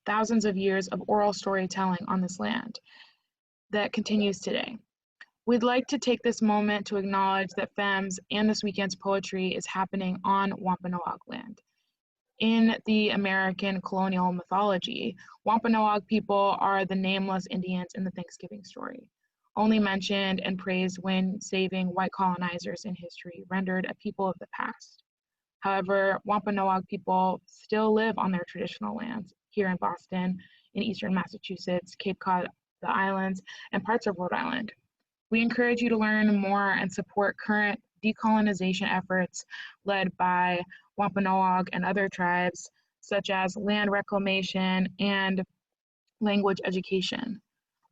thousands of years of oral storytelling on this land that continues today. We'd like to take this moment to acknowledge that FEMS and this weekend's poetry is happening on Wampanoag land. In the American colonial mythology, Wampanoag people are the nameless Indians in the Thanksgiving story, only mentioned and praised when saving white colonizers in history, rendered a people of the past. However, Wampanoag people still live on their traditional lands here in Boston, in eastern Massachusetts, Cape Cod, the islands, and parts of Rhode Island. We encourage you to learn more and support current decolonization efforts led by Wampanoag and other tribes, such as land reclamation and language education.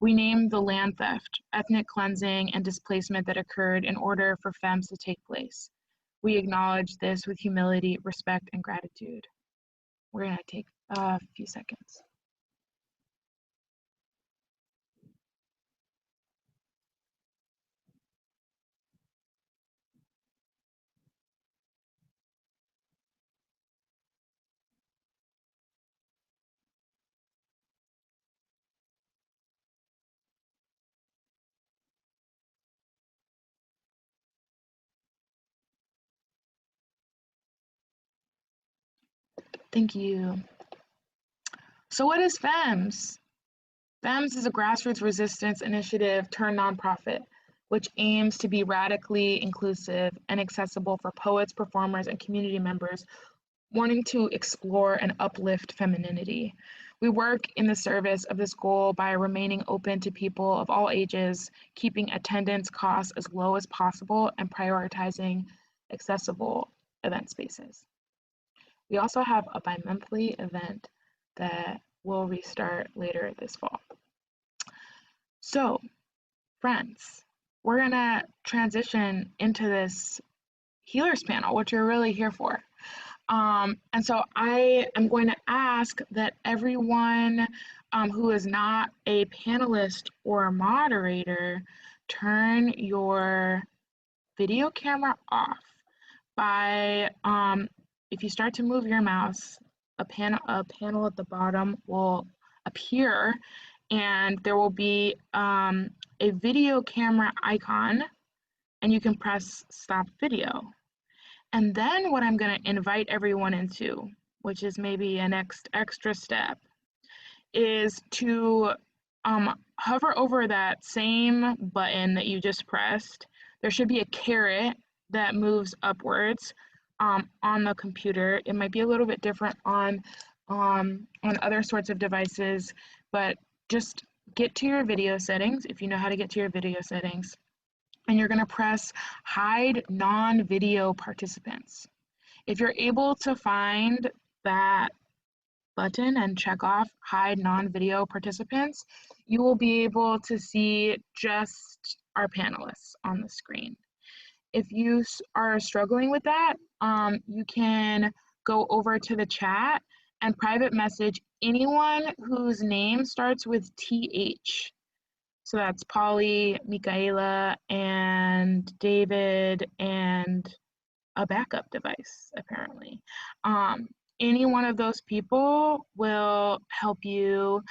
We named the land theft, ethnic cleansing, and displacement that occurred in order for FEMS to take place. We acknowledge this with humility, respect, and gratitude. We're going to take a few seconds. Thank you. So what is FEMS? FEMS is a grassroots resistance initiative turned nonprofit, which aims to be radically inclusive and accessible for poets, performers, and community members wanting to explore and uplift femininity. We work in the service of this goal by remaining open to people of all ages, keeping attendance costs as low as possible, and prioritizing accessible event spaces. We also have a bi-monthly event that will restart later this fall. So, friends, we're gonna transition into this healers panel, which you're really here for. And so I am going to ask that everyone who is not a panelist or a moderator turn your video camera off by, if you start to move your mouse, a panel at the bottom will appear, and there will be a video camera icon, and you can press stop video. And then what I'm going to invite everyone into, which is maybe a next extra step, is to hover over that same button that you just pressed. There should be a caret that moves upwards on the computer. It might be a little bit different on other sorts of devices, but just get to your video settings if you know how to get to your video settings. And you're going to press hide non-video participants. If you're able to find that button and check off hide non-video participants, you will be able to see just our panelists on the screen. If you are struggling with that, you can go over to the chat and private message anyone whose name starts with TH. So that's Polly, Michaela, and David, and a backup device, apparently. Any one of those people will help you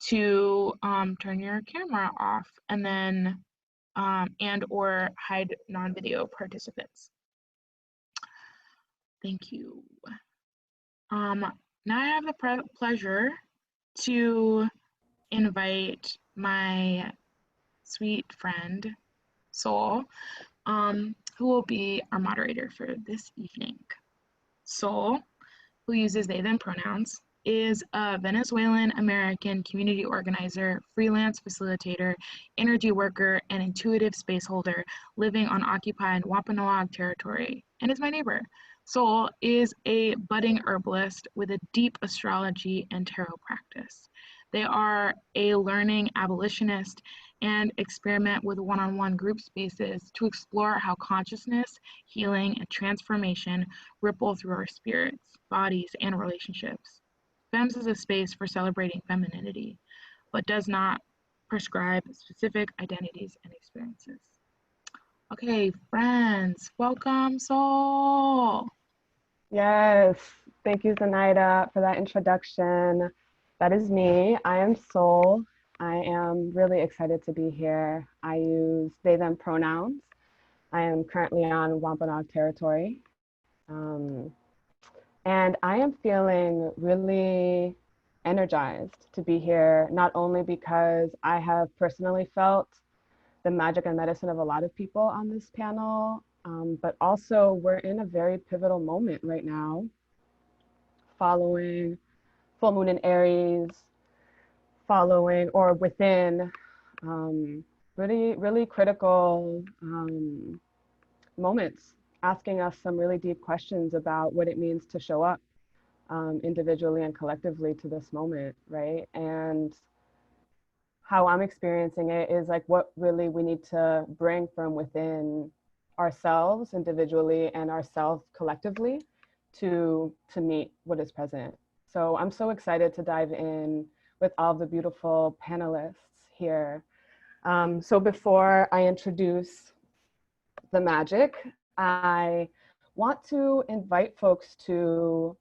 to turn your camera off and then and or hide non-video participants. Thank you. Now I have the pleasure to invite my sweet friend, Sol, who will be our moderator for this evening. Sol, who uses they, them pronouns, is a Venezuelan-American community organizer, freelance facilitator, energy worker, and intuitive space holder living on occupied Wampanoag territory, and is my neighbor. Sol is a budding herbalist with a deep astrology and tarot practice. They are a learning abolitionist and experiment with one-on-one group spaces to explore how consciousness, healing, and transformation ripple through our spirits, bodies, and relationships. FEMS is a space for celebrating femininity, but does not prescribe specific identities and experiences. Okay, friends, welcome, Sol. Yes, thank you, Zenaida, for that introduction. That is me. I am Soul. I am really excited to be here. I use they, them pronouns. I am currently on Wampanoag territory. And I am feeling really energized to be here, not only because I have personally felt the magic and medicine of a lot of people on this panel, but also we're in a very pivotal moment right now, following full moon in Aries, following or within really critical moments, asking us some really deep questions about what it means to show up individually and collectively to this moment, right? And how I'm experiencing it is like what really we need to bring from within ourselves individually and ourselves collectively to meet what is present. So I'm so excited to dive in with all the beautiful panelists here. So before I introduce the magic, I want to invite folks to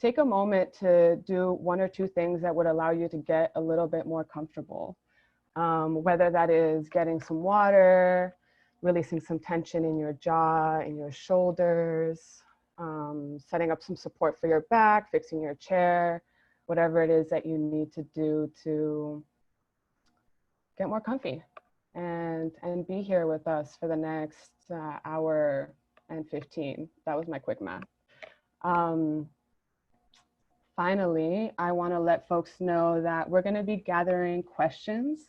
take a moment to do one or two things that would allow you to get a little bit more comfortable. Whether that is getting some water, releasing some tension in your jaw, in your shoulders, setting up some support for your back, fixing your chair, whatever it is that you need to do to get more comfy and be here with us for the next hour and 15. That was my quick math. Finally, I want to let folks know that we're going to be gathering questions,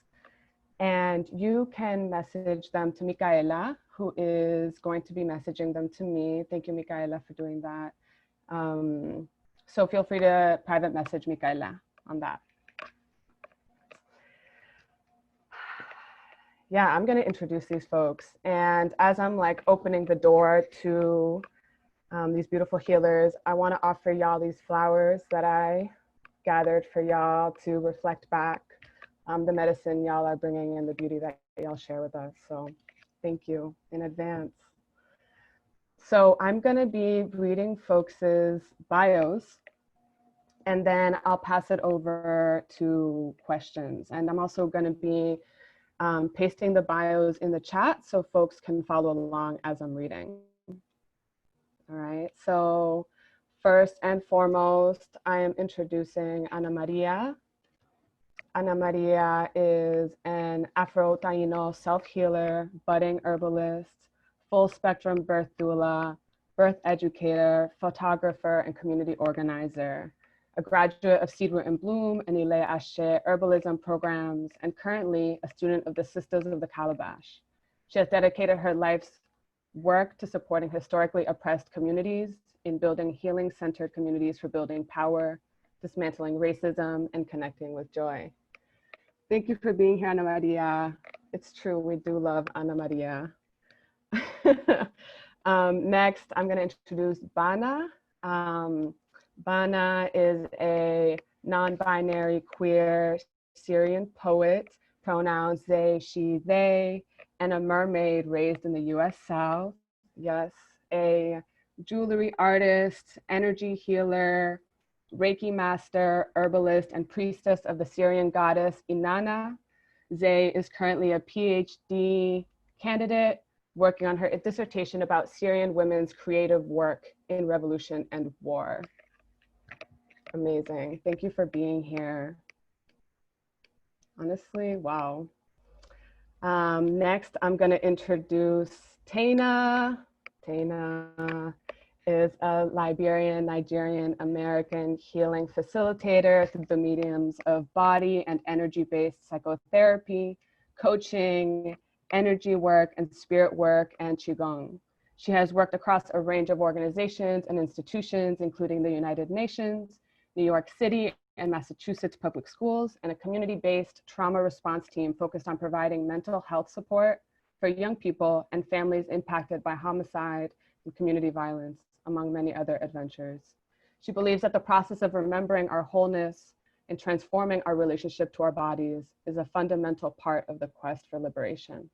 and you can message them to Micaela, who is going to be messaging them to me. Thank you, Micaela, for doing that. So feel free to private message Micaela on that. Yeah, I'm going to introduce these folks. And as I'm like opening the door to these beautiful healers, I want to offer y'all these flowers that I gathered for y'all to reflect back the medicine y'all are bringing and the beauty that y'all share with us. So thank you in advance. So I'm going to be reading folks' bios, and then I'll pass it over to questions. And I'm also going to be pasting the bios in the chat so folks can follow along as I'm reading. All right, so first and foremost, I am introducing Ana Maria. Ana Maria is an Afro-Taino self-healer, budding herbalist, full spectrum birth doula, birth educator, photographer, and community organizer, a graduate of Seed Root and Bloom and Ile Ashe Herbalism programs, and currently a student of the Sistahs of the Calabash. She has dedicated her life's work to supporting historically oppressed communities in building healing-centered communities for building power, dismantling racism, and connecting with joy. Thank you for being here, Ana Maria. It's true, we do love Ana Maria. Next, I'm gonna introduce Banah. Banah is a non-binary queer Syrian poet, pronouns they, she, they, and a mermaid raised in the US South. Yes, a jewelry artist, energy healer, Reiki master, herbalist, and priestess of the Syrian Goddess Inanna. Zay is currently a PhD candidate working on her dissertation about Syrian women's creative work in revolution and war. Amazing. Thank you for being here. Honestly, wow. Next, I'm going to introduce Taina. Taina is a Liberian, Nigerian, American healing facilitator through the mediums of body and energy-based psychotherapy, coaching, energy work, and spirit work, and Qigong. She has worked across a range of organizations and institutions, including the United Nations, New York City, and Massachusetts public schools, and a community-based trauma response team focused on providing mental health support for young people and families impacted by homicide and community violence, among many other adventures. She believes that the process of remembering our wholeness and transforming our relationship to our bodies is a fundamental part of the quest for liberation.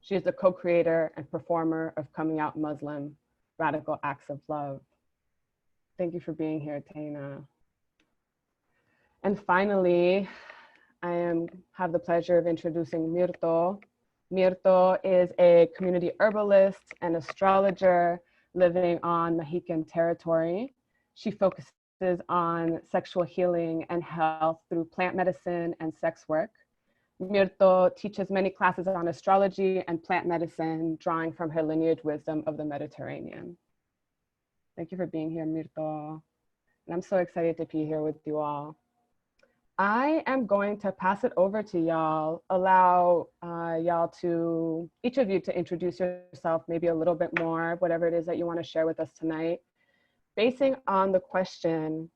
She is the co-creator and performer of Coming Out Muslim, Radical Acts of Love. Thank you for being here, Taina. And finally, I have the pleasure of introducing Myrto. Myrto is a community herbalist and astrologer living on Mohican territory. She focuses on sexual healing and health through plant medicine and sex work. Myrto teaches many classes on astrology and plant medicine, drawing from her lineage wisdom of the Mediterranean. Thank you for being here, Myrto. And I'm so excited to be here with you all. I am going to pass it over to y'all, allow each of you to introduce yourself maybe a little bit more, whatever it is that you want to share with us tonight, basing on the question,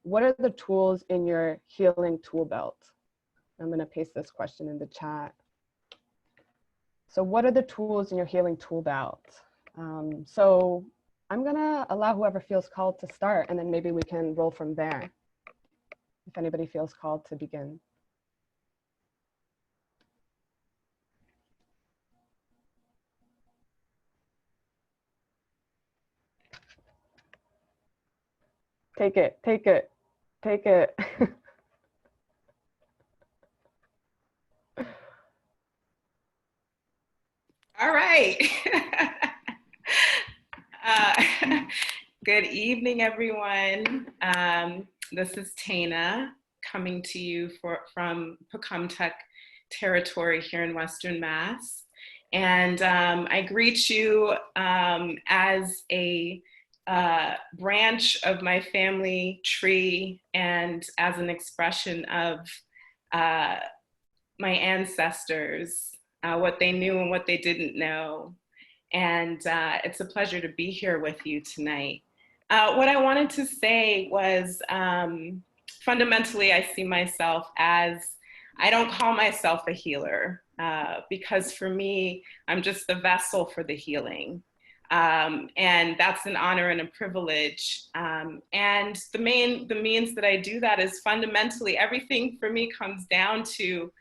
what are the tools in your healing tool belt? I'm going to paste this question in the chat. So what are the tools in your healing tool belt? So I'm going to allow whoever feels called to start, and then maybe we can roll from there, if anybody feels called to begin. Take it, take it, take it. All right. Good evening, everyone. This is Tana coming to you from Pocumtuck territory here in Western Mass. And I greet you as a branch of my family tree and as an expression of my ancestors, what they knew and what they didn't know. And it's a pleasure to be here with you tonight. What I wanted to say was fundamentally, I see myself as, I don't call myself a healer because for me, I'm just the vessel for the healing. And that's an honor and a privilege. And the means that I do that is fundamentally, everything for me comes down to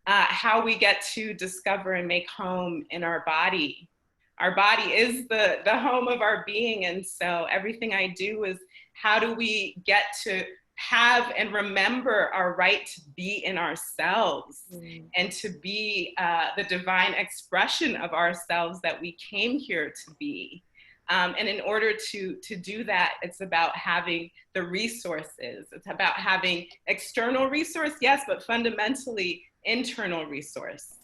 how we get to discover and make home in our body. Our body is the home of our being. And so everything I do is how do we get to have and remember our right to be in ourselves and to be the divine expression of ourselves that we came here to be. And in order to do that, it's about having the resources. It's about having external resource, yes, but fundamentally internal resource.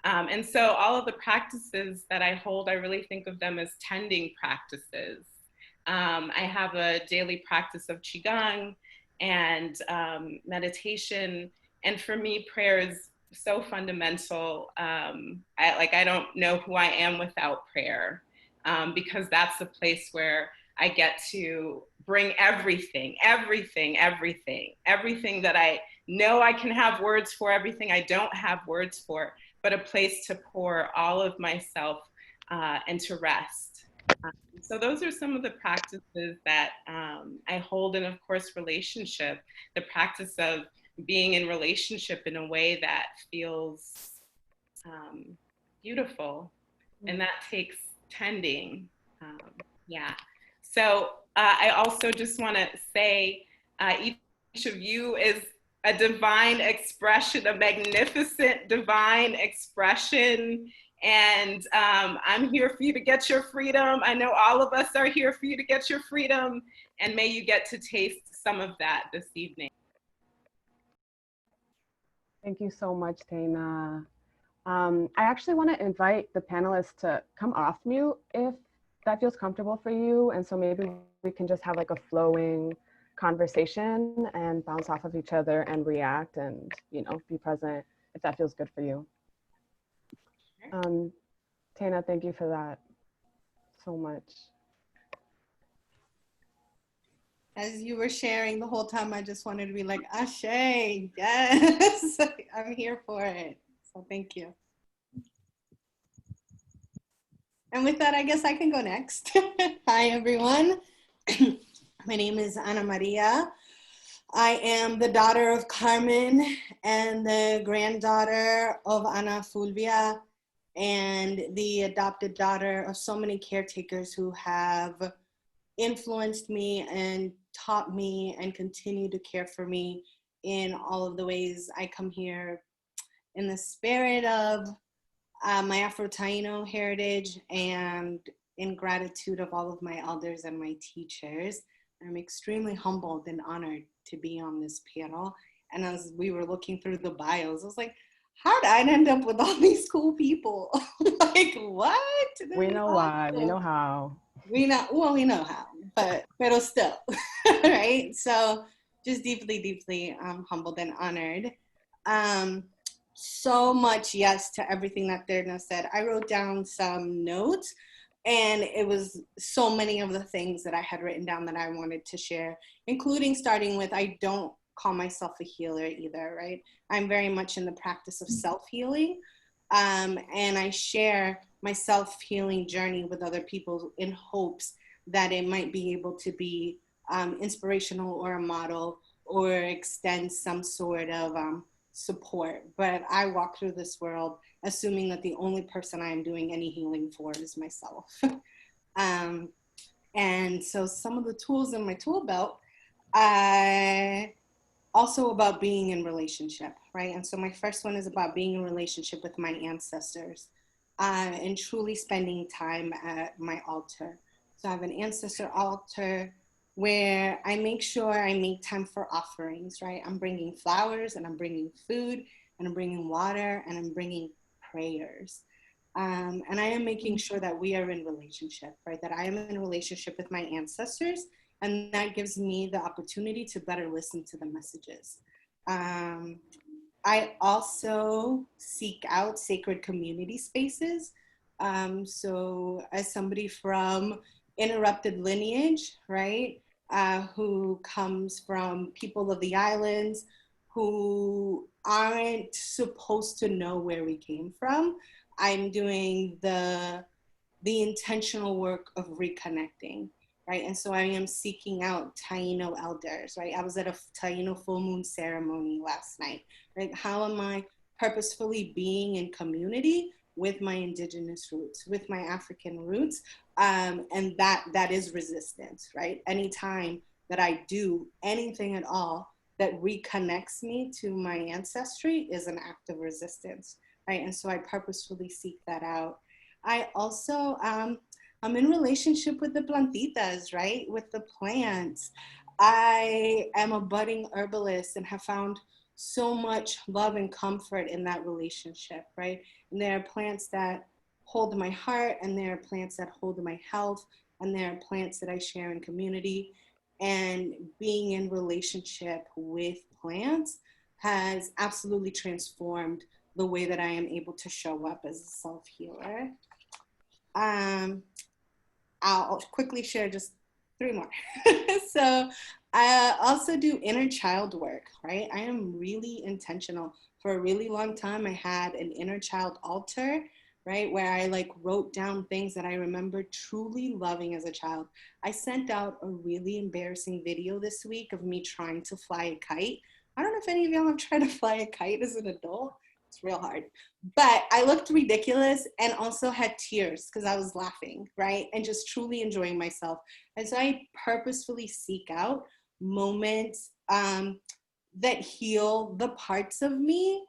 And so all of the practices that I hold, I really think of them as tending practices. I have a daily practice of Qigong and meditation. And for me, prayer is so fundamental. I don't know who I am without prayer, because that's the place where I get to bring everything that I know I can have words for, everything I don't have words for, but a place to pour all of myself and to rest. So those are some of the practices that I hold, and of course, relationship, the practice of being in relationship in a way that feels beautiful, and that takes tending. Yeah. So I also just want to say each of you is a divine expression, a magnificent divine expression. And I'm here for you to get your freedom. I know all of us are here for you to get your freedom. And may you get to taste some of that this evening. Thank you so much, Tana. I actually want to invite the panelists to come off mute if that feels comfortable for you. And so maybe we can just have like a flowing conversation and bounce off of each other and react and, you know, be present if that feels good for you. Tana, thank you for that so much. As you were sharing the whole time, I just wanted to be like, Ashe, yes, I'm here for it. So thank you. And with that, I guess I can go next. Hi, everyone. My name is Ana Maria. I am the daughter of Carmen and the granddaughter of Ana Fulvia and the adopted daughter of so many caretakers who have influenced me and taught me and continue to care for me in all of the ways. I come here in the spirit of my Afro-Taino heritage and in gratitude of all of my elders and my teachers. I'm extremely humbled and honored to be on this panel. And as we were looking through the bios, I was like, how did I end up with all these cool people? Like, what? We know why, we know how. We know how, but still, right? So just deeply, deeply humbled and honored. So much yes to everything that Derna said. I wrote down some notes, and it was so many of the things that I had written down that I wanted to share, including starting with, I don't call myself a healer either, right? I'm very much in the practice of self-healing, and I share my self-healing journey with other people in hopes that it might be able to be inspirational or a model or extend some sort of support. But I walk through this world assuming that the only person I am doing any healing for is myself. And so some of the tools in my tool belt, also about being in relationship, right? And so my first one is about being in relationship with my ancestors and truly spending time at my altar. So I have an ancestor altar where I make sure I make time for offerings, right? I'm bringing flowers, and I'm bringing food, and I'm bringing water, and I'm bringing prayers. And I am making sure that we are in relationship, right? That I am in a relationship with my ancestors, and that gives me the opportunity to better listen to the messages. I also seek out sacred community spaces. So as somebody from interrupted lineage, right, who comes from people of the islands who aren't supposed to know where we came from, I'm doing the intentional work of reconnecting, right? And so I am seeking out Taino elders, right? I was at a Taino full moon ceremony last night, right? How am I purposefully being in community with my indigenous roots, with my African roots? And that is resistance, right? Anytime that I do anything at all that reconnects me to my ancestry is an act of resistance, right? And so I purposefully seek that out. I also, I'm in relationship with the plantitas, right? With the plants. I am a budding herbalist and have found so much love and comfort in that relationship, right? And there are plants that hold my heart, and there are plants that hold my health, and there are plants that I share in community. And being in relationship with plants has absolutely transformed the way that I am able to show up as a self-healer. I'll quickly share just 3 more. So I also do inner child work, right? I am really intentional. For a really long time, I had an inner child altar, right? Where I like wrote down things that I remember truly loving as a child. I sent out a really embarrassing video this week of me trying to fly a kite. I don't know if any of y'all have tried to fly a kite as an adult. It's real hard. But I looked ridiculous and also had tears because I was laughing, right? And just truly enjoying myself. And so I purposefully seek out moments that heal the parts of me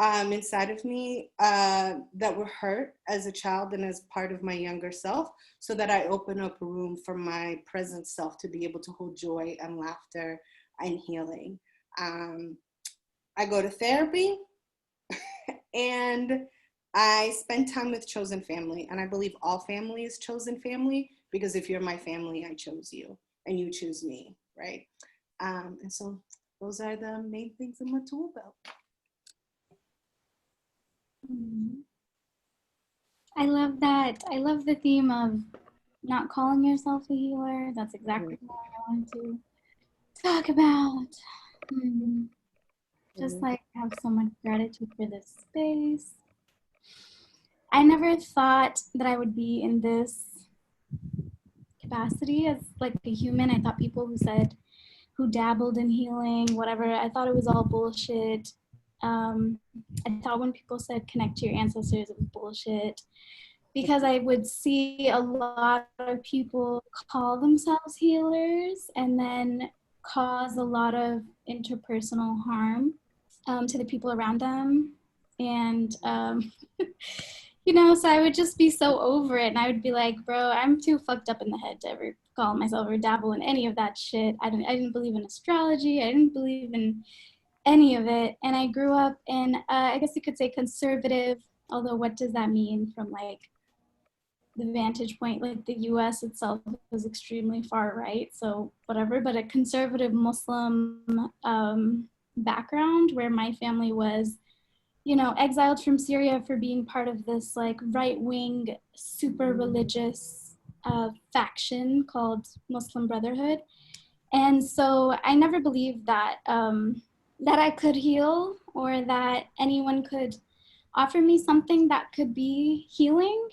inside of me that were hurt as a child and as part of my younger self, so that I open up room for my present self to be able to hold joy and laughter and healing. I go to therapy and I spend time with chosen family. And I believe all family is chosen family, because if you're my family, I chose you and you choose me, right? And so those are the main things in my tool belt. I love that. I love the theme of not calling yourself a healer. That's exactly what I wanted to talk about. Just like have so much gratitude for this space. I never thought that I would be in this capacity as like a human. I thought people who dabbled in healing, whatever, I thought it was all bullshit. I thought when people said connect to your ancestors, it was bullshit, because I would see a lot of people call themselves healers and then cause a lot of interpersonal harm to the people around them. And, you know, so I would just be so over it. And I would be like, bro, I'm too fucked up in the head to ever call myself or dabble in any of that shit. I didn't believe in astrology. I didn't believe in any of it. And I grew up in, I guess you could say conservative, although what does that mean from like the vantage point? Like the US itself is extremely far right, so whatever, but a conservative Muslim background where my family was, you know, exiled from Syria for being part of this like right-wing, super religious faction called Muslim Brotherhood. And so I never believed that that I could heal or that anyone could offer me something that could be healing.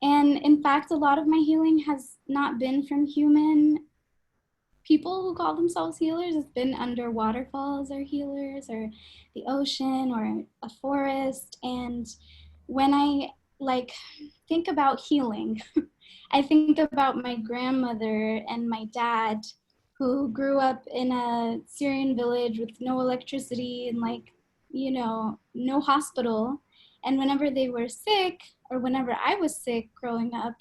And in fact, a lot of my healing has not been from human people who call themselves healers. It's been under waterfalls or healers or the ocean or a forest. And when I like think about healing, I think about my grandmother and my dad who grew up in a Syrian village with no electricity and like, you know, no hospital. And whenever they were sick or whenever I was sick growing up,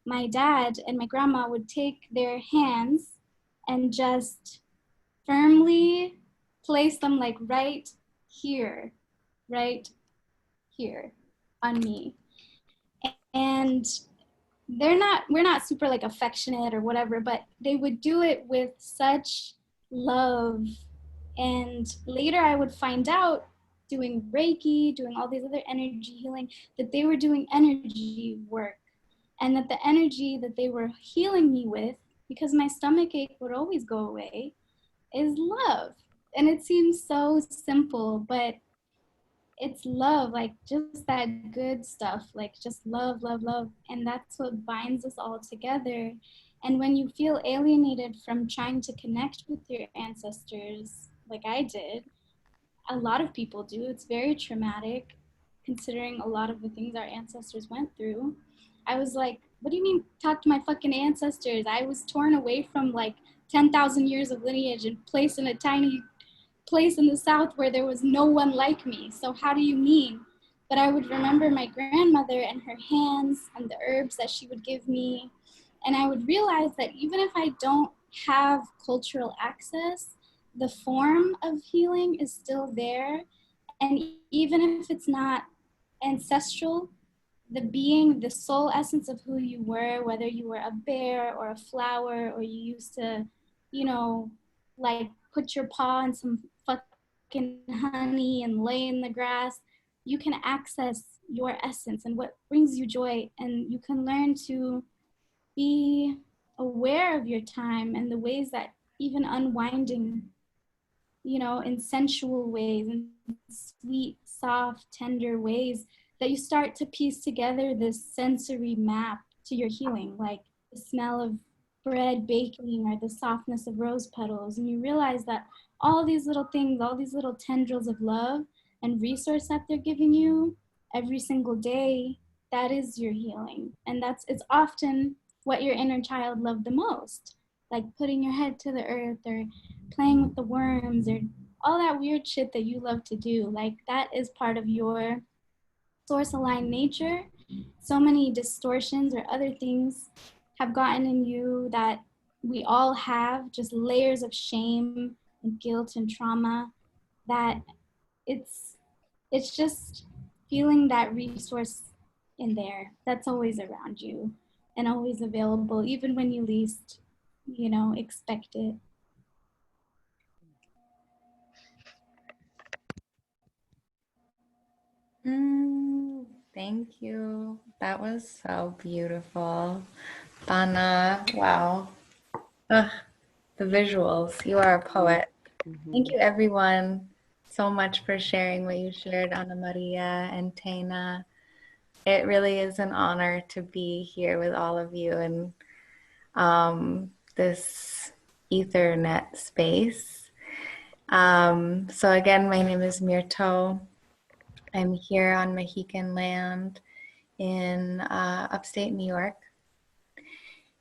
my dad and my grandma would take their hands and just firmly place them like right here on me. And we're not super like affectionate or whatever, but they would do it with such love. And later I would find out doing Reiki, doing all these other energy healing, that they were doing energy work, and that the energy that they were healing me with, because my stomach ache would always go away, is love. And it seems so simple, but it's love, like just that good stuff, like just love, love, love. And that's what binds us all together. And when you feel alienated from trying to connect with your ancestors, like I did, a lot of people do, it's very traumatic considering a lot of the things our ancestors went through. I was like, what do you mean talk to my fucking ancestors? I was torn away from like 10,000 years of lineage and placed in a tiny place in the South where there was no one like me. So how do you mean? But I would remember my grandmother and her hands and the herbs that she would give me. And I would realize that even if I don't have cultural access, the form of healing is still there. And even if it's not ancestral, the being, the soul essence of who you were, whether you were a bear or a flower, or you used to, you know, like put your paw in some fucking honey and lay in the grass, you can access your essence and what brings you joy. And you can learn to be aware of your time and the ways that even unwinding, you know, in sensual ways, in sweet, soft, tender ways, that you start to piece together this sensory map to your healing, like the smell of bread baking or the softness of rose petals. And you realize that all these little things, all these little tendrils of love and resource that they're giving you every single day, that is your healing. And it's often what your inner child loved the most, like putting your head to the earth or playing with the worms or all that weird shit that you love to do. Like that is part of your source aligned nature. So many distortions or other things have gotten in you that we all have, just layers of shame and guilt and trauma, that it's just feeling that resource in there that's always around you and always available, even when you least, you know, expect it. Thank you. That was so beautiful. Banah, wow. Ugh, the visuals. You are a poet. Thank you, everyone, so much for sharing what you shared, Anna Maria and Taina. It really is an honor to be here with all of you in this Ethernet space. So again, my name is Myrto. I'm here on Mohican land in upstate New York.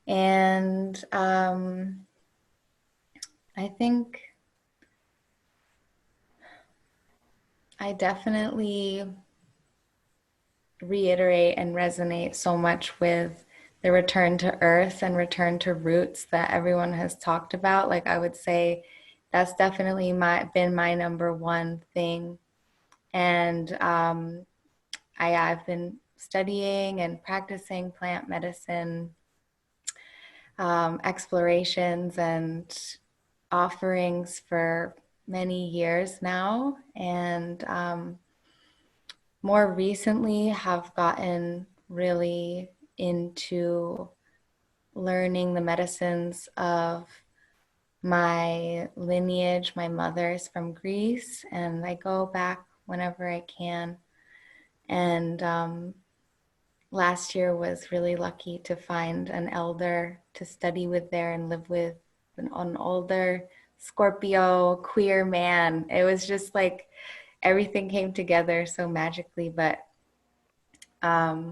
And I think I definitely reiterate and resonate so much with the return to earth and return to roots that everyone has talked about. Like, I would say that's definitely been my number one thing. And I've been studying and practicing plant medicine explorations and offerings for many years now. And more recently have gotten really into learning the medicines of my lineage. My mother's from Greece, and I go back whenever I can. And last year was really lucky to find an elder to study with there and live with, an older Scorpio queer man. It was just like everything came together so magically. But I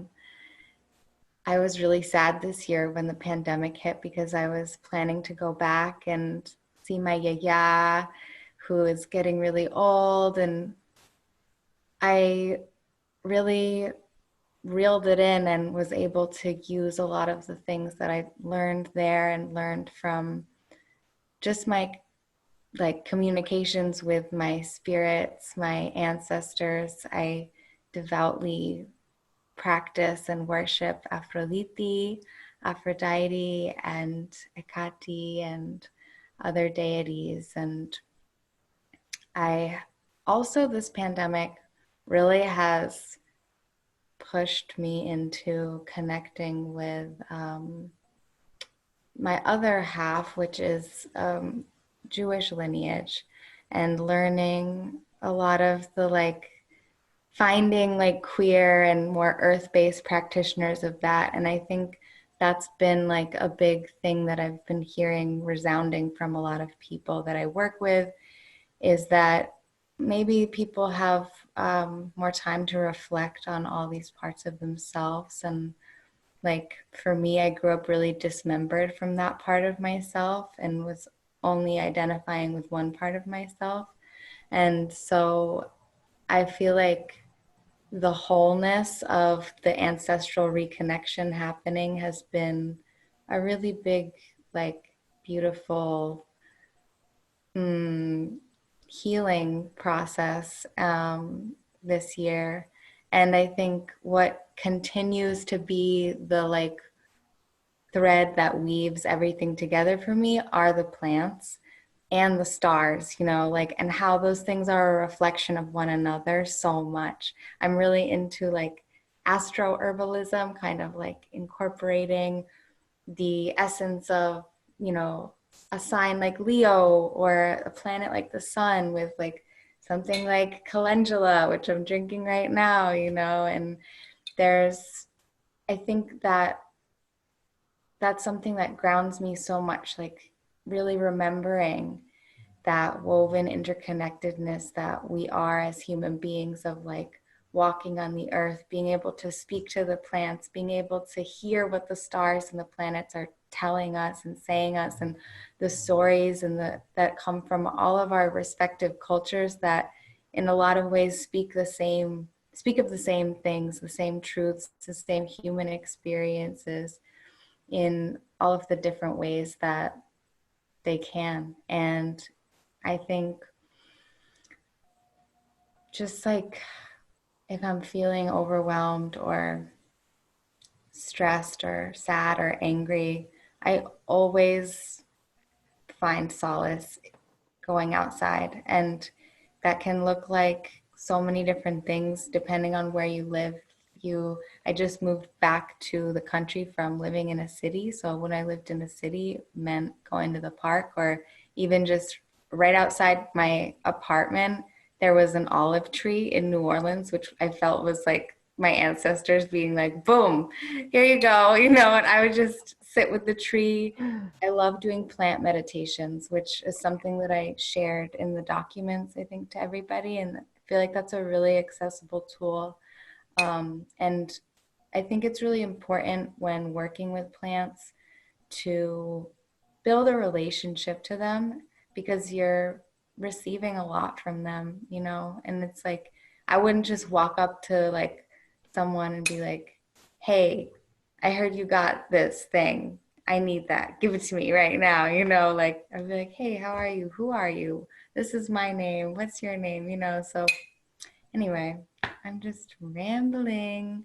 was really sad this year when the pandemic hit, because I was planning to go back and see my yaya, who is getting really old, and I really reeled it in and was able to use a lot of the things that I learned there and learned from just my communications with my spirits, my ancestors. I devoutly practice and worship Aphrodite, Aphrodite, and Hecate, and other deities. And I also, this pandemic really has pushed me into connecting with my other half, which is Jewish lineage, and learning a lot of the finding queer and more earth-based practitioners of that. And I think that's been a big thing that I've been hearing resounding from a lot of people that I work with, is that maybe people have more time to reflect on all these parts of themselves. And for me, I grew up really dismembered from that part of myself and was only identifying with one part of myself. And so I feel like the wholeness of the ancestral reconnection happening has been a really big, beautiful healing process this year. And I think what continues to be the thread that weaves everything together for me are the plants and the stars, and how those things are a reflection of one another so much. I'm really into astro-herbalism, kind of incorporating the essence of, a sign like Leo, or a planet like the sun, with something like calendula, which I'm drinking right now, and I think that that's something that grounds me so much, really remembering that woven interconnectedness that we are as human beings, of walking on the earth, being able to speak to the plants, being able to hear what the stars and the planets are telling us and saying us, and the stories that come from all of our respective cultures that in a lot of ways speak of the same things, the same truths, the same human experiences in all of the different ways that they can. And I think just if I'm feeling overwhelmed or stressed or sad or angry, I always find solace going outside. And that can look like so many different things depending on where you live. I just moved back to the country from living in a city. So when I lived in a city, it meant going to the park, or even just right outside my apartment, there was an olive tree in New Orleans, which I felt was my ancestors being boom, here you go, and I would just sit with the tree. I love doing plant meditations, which is something that I shared in the documents, I think, to everybody. And I feel like that's a really accessible tool. And I think it's really important when working with plants to build a relationship to them, because you're receiving a lot from them, and it's I wouldn't just walk up to like someone and be like, hey, I heard you got this thing. I need that. Give it to me right now. You know, like I'd be like, hey, how are you? Who are you? This is my name. What's your name? You know, so anyway, I'm just rambling.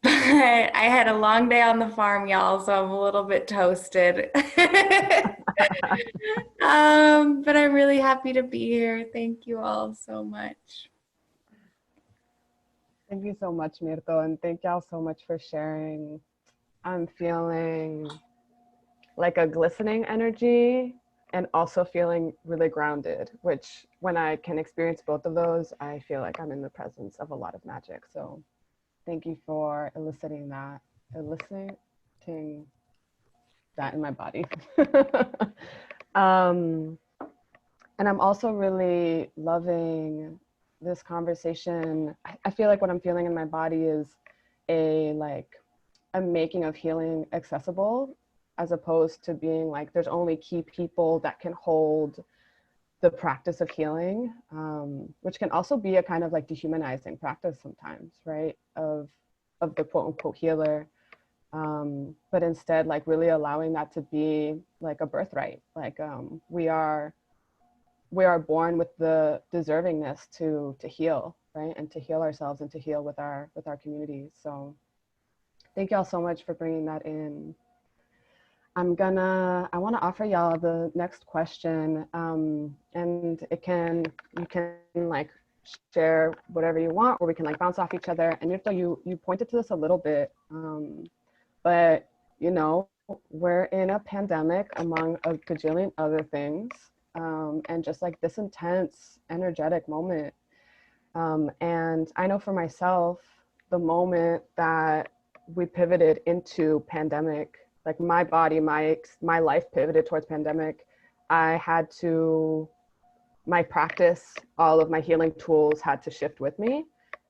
But I had a long day on the farm, y'all, so I'm a little bit toasted. But I'm really happy to be here. Thank you all so much. Thank you so much, Mirto, and thank y'all so much for sharing. I'm feeling like a glistening energy and also feeling really grounded, which when I can experience both of those, I feel like I'm in the presence of a lot of magic. So thank you for eliciting that in my body. And I'm also really loving this conversation. I feel like what I'm feeling in my body is a making of healing accessible, as opposed to being like there's only key people that can hold the practice of healing, which can also be a kind of like dehumanizing practice sometimes, right? Of the quote unquote healer. But instead, like really allowing that to be like a birthright. Like we are born with the deservingness to heal, right? And to heal ourselves and to heal with our communities. So thank y'all so much for bringing that in. I want to offer y'all the next question, and you can like share whatever you want, or we can like bounce off each other. And you pointed to this a little bit, but you know, we're in a pandemic among a gajillion other things, and just like this intense energetic moment. And I know for myself, the moment that we pivoted into pandemic, like my body, my life pivoted towards pandemic, my practice, all of my healing tools had to shift with me.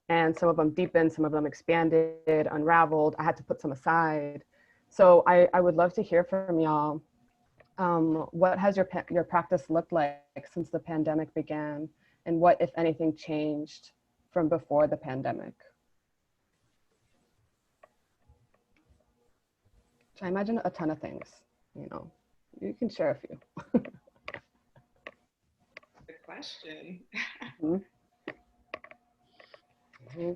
And some of them deepened, some of them expanded, unraveled. I had to put some aside. So I would love to hear from y'all. What has your practice looked like since the pandemic began? And what, if anything, changed from before the pandemic? So I imagine a ton of things, you know, you can share a few. Good question. Mm-hmm. Mm-hmm.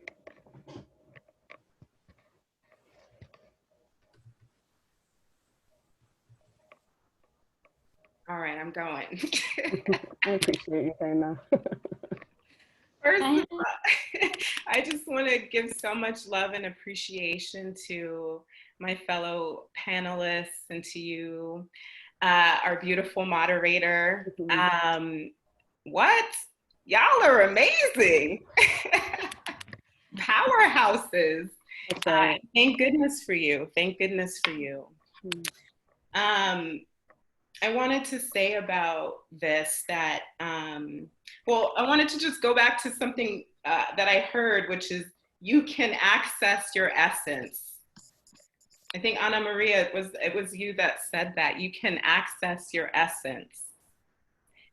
All right, I'm going. I appreciate you saying that. First of all, I just want to give so much love and appreciation to my fellow panelists and to you, our beautiful moderator. What? Y'all are amazing. Powerhouses. Right. Thank goodness for you. Thank goodness for you. I wanted to say about this that, well, I wanted to just go back to something that I heard, which is you can access your essence. I think Anna Maria, it was you that said that you can access your essence.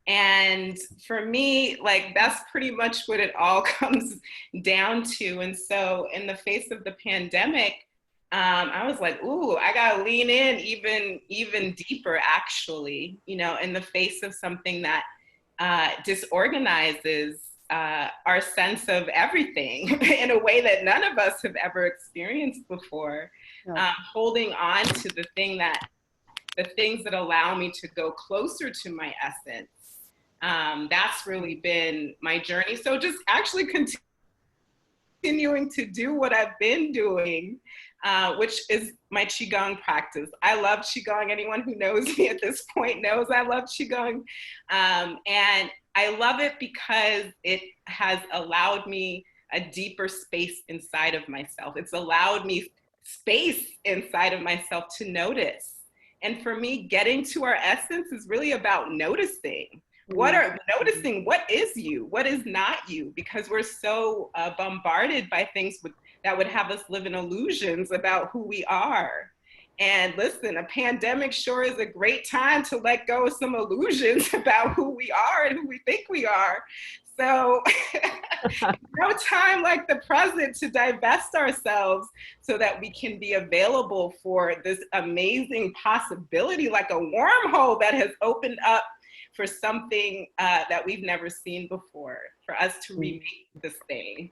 And for me, like that's pretty much what it all comes down to. And so in the face of the pandemic, I was like, ooh, I gotta lean in even deeper, actually, you know, in the face of something that disorganizes our sense of everything in a way that none of us have ever experienced before. Yeah. Holding on to the things that allow me to go closer to my essence. That's really been my journey. So just actually continuing to do what I've been doing, which is my Qigong practice. I love Qigong. Anyone who knows me at this point knows I love Qigong. And I love it because it has allowed me a deeper space inside of myself. It's allowed me space inside of myself to notice. And for me, getting to our essence is really about noticing. Noticing what is you, what is not you, because we're so bombarded by things that would have us live in illusions about who we are. And listen, a pandemic sure is a great time to let go of some illusions about who we are and who we think we are. So No time like the present to divest ourselves so that we can be available for this amazing possibility, like a wormhole that has opened up for something that we've never seen before, for us to remake this thing.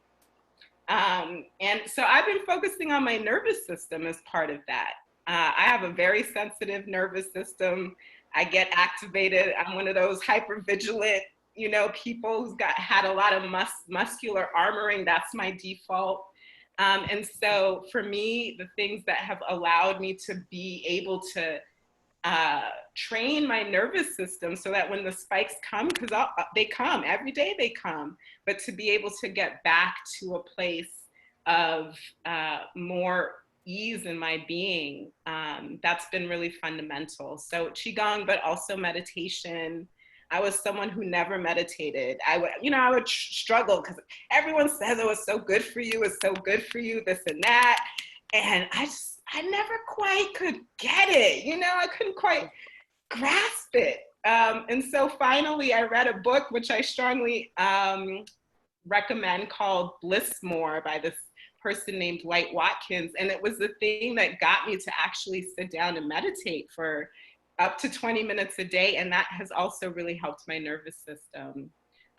And so I've been focusing on my nervous system as part of that. I have a very sensitive nervous system. I get activated. I'm one of those hypervigilant, you know, people who's had a lot of muscular armoring. That's my default. And so for me, the things that have allowed me to be able to train my nervous system so that when the spikes come, because they come, every day they come, but to be able to get back to a place of more ease in my being, that's been really fundamental. So Qigong, but also meditation. I was someone who never meditated. I would struggle because everyone says it was so good for you, it's so good for you, this and that. And I never quite could get it. You know, I couldn't quite grasp it. And so finally I read a book, which I strongly recommend, called Bliss More by this person named Dwight Watkins. And it was the thing that got me to actually sit down and meditate for up to 20 minutes a day. And that has also really helped my nervous system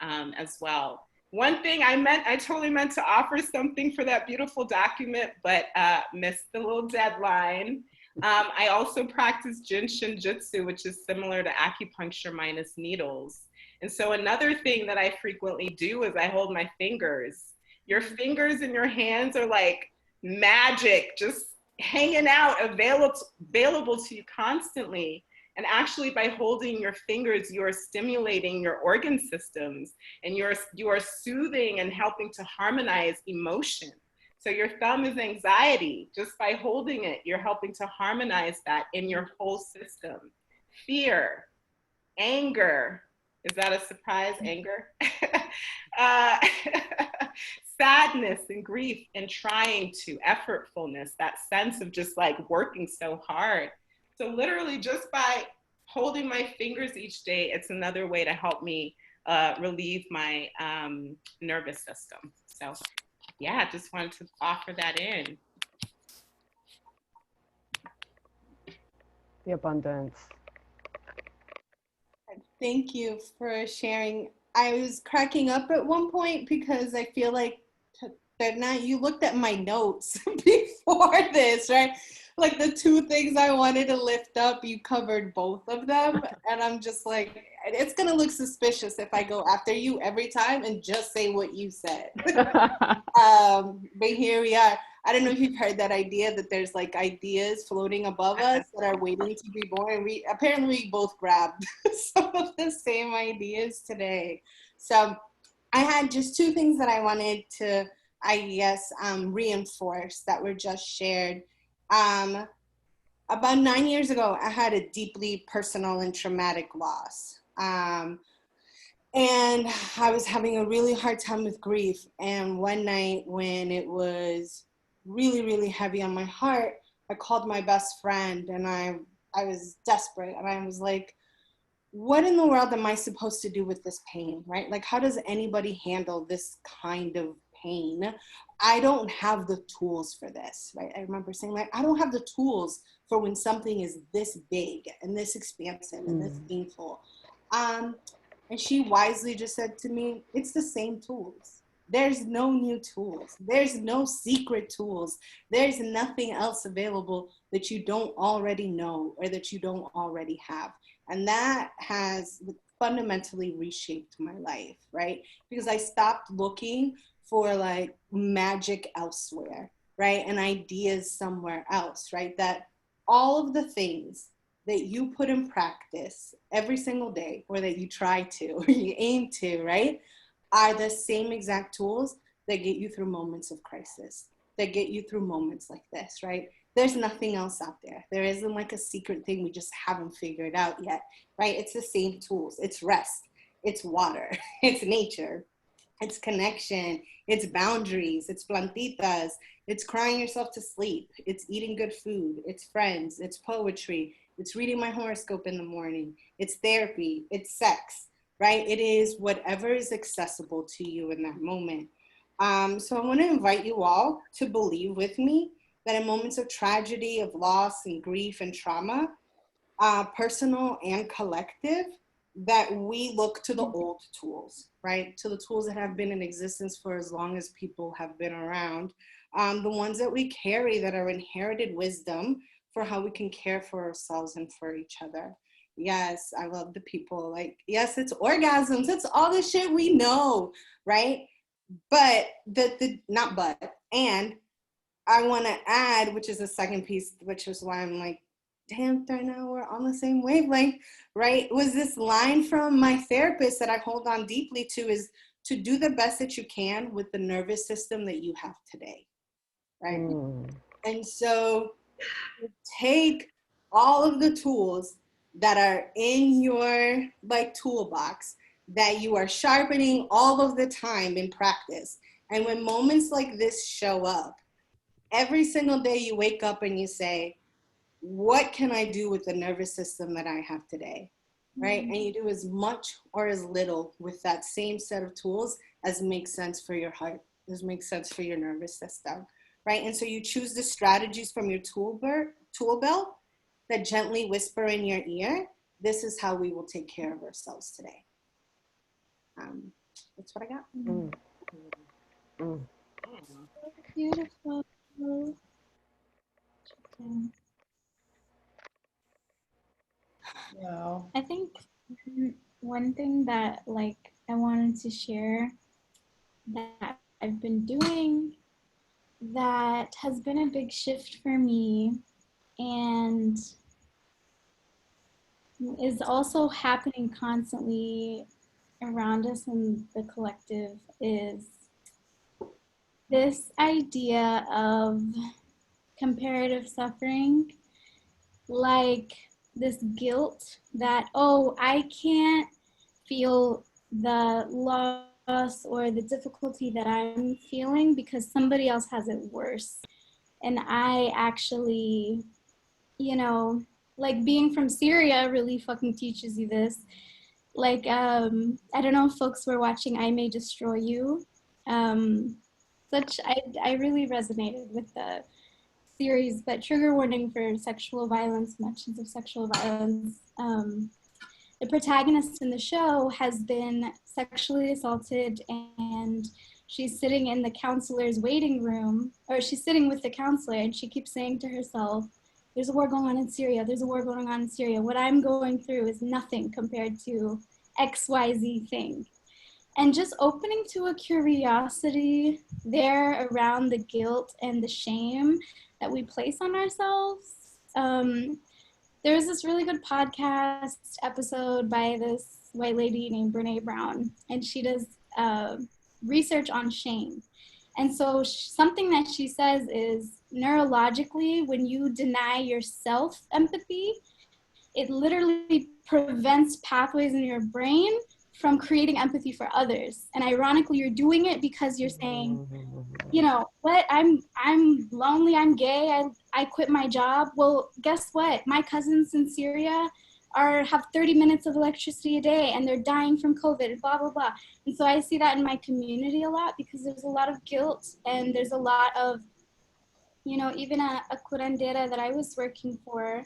as well. One thing I totally meant to offer something for that beautiful document, but missed the little deadline. I also practice Jinshin Jutsu, which is similar to acupuncture minus needles. And so another thing that I frequently do is I hold my fingers. Your fingers and your hands are like magic, just hanging out, available to you constantly. And actually by holding your fingers, you are stimulating your organ systems, and you are soothing and helping to harmonize emotion. So your thumb is anxiety. Just by holding it, you're helping to harmonize that in your whole system. Fear, anger. Is that a surprise? Anger? Sadness and grief and trying to, effortfulness, that sense of just like working so hard. So literally just by holding my fingers each day, it's another way to help me relieve my nervous system. So yeah, just wanted to offer that in. The abundance. Thank you for sharing. I was cracking up at one point because I feel like you looked at my notes before this, right? Like the two things I wanted to lift up, you covered both of them. And I'm just like, it's going to look suspicious if I go after you every time and just say what you said. But here we are. I don't know if you've heard that idea that there's like ideas floating above us that are waiting to be born. We apparently both grabbed some of the same ideas today. So I had just two things that I wanted to, I guess, reinforce that were just shared. About 9 years ago, I had a deeply personal and traumatic loss. And I was having a really hard time with grief. And one night when it was really, really heavy on my heart, I called my best friend and I was desperate. And I was like, what in the world am I supposed to do with this pain, right? Like, how does anybody handle this kind of pain? I don't have the tools for this, right? I remember saying, like, I don't have the tools for when something is this big and this expansive and this painful. And she wisely just said to me, it's the same tools. There's no new tools. There's no secret tools. There's nothing else available that you don't already know or that you don't already have. And that has fundamentally reshaped my life, right? Because I stopped looking for like magic elsewhere, right? And ideas somewhere else, right? That all of the things that you put in practice every single day, or that you try to, or you aim to, right, are the same exact tools that get you through moments of crisis, that get you through moments like this, right? There's nothing else out there. There isn't like a secret thing we just haven't figured out yet, right? It's the same tools. It's rest, it's water, it's nature, it's connection, it's boundaries, it's plantitas, it's crying yourself to sleep, it's eating good food, it's friends, it's poetry, it's reading my horoscope in the morning, it's therapy, it's sex, right? It is whatever is accessible to you in that moment. So I want to invite you all to believe with me that in moments of tragedy, of loss and grief and trauma, personal and collective, that we look to the old tools, right? To the tools that have been in existence for as long as people have been around. The ones that we carry that are inherited wisdom for how we can care for ourselves and for each other. Yes, I love the people. Like, yes, it's orgasms. It's all the shit we know, right? But and I want to add, which is the second piece, which is why I'm like, damn, right now we're on the same wavelength, right? Was this line from my therapist that I hold on deeply to, is to do the best that you can with the nervous system that you have today, right? And so take all of the tools that are in your like toolbox that you are sharpening all of the time in practice. And when moments like this show up, every single day you wake up and you say, what can I do with the nervous system that I have today, right? And you do as much or as little with that same set of tools as makes sense for your heart, as makes sense for your nervous system, right? And so you choose the strategies from your tool belt that gently whisper in your ear, this is how we will take care of ourselves today. That's what I got. Beautiful. Wow. I think one thing that like I wanted to share that I've been doing that has been a big shift for me and is also happening constantly around us in the collective is this idea of comparative suffering, like this guilt that, oh, I can't feel the loss or the difficulty that I'm feeling because somebody else has it worse. And I actually, you know, like being from Syria really fucking teaches you this. Like, I don't know if folks were watching I May Destroy You. I really resonated with the series, but trigger warning for sexual violence, mentions of sexual violence. The protagonist in the show has been sexually assaulted and she's sitting in the counselor's waiting room, or she's sitting with the counselor and she keeps saying to herself, there's a war going on in Syria, there's a war going on in Syria. What I'm going through is nothing compared to XYZ thing. And just opening to a curiosity there around the guilt and the shame that we place on ourselves. There's this really good podcast episode by this white lady named Brene Brown, and she does research on shame. And so something that she says is neurologically, when you deny yourself empathy, it literally prevents pathways in your brain from creating empathy for others. And ironically, you're doing it because you're saying, you know what, I'm lonely, I'm gay, I quit my job. Well, guess what? My cousins in Syria have 30 minutes of electricity a day and they're dying from COVID, blah, blah, blah. And so I see that in my community a lot because there's a lot of guilt and there's a lot of, you know, even a curandera that I was working for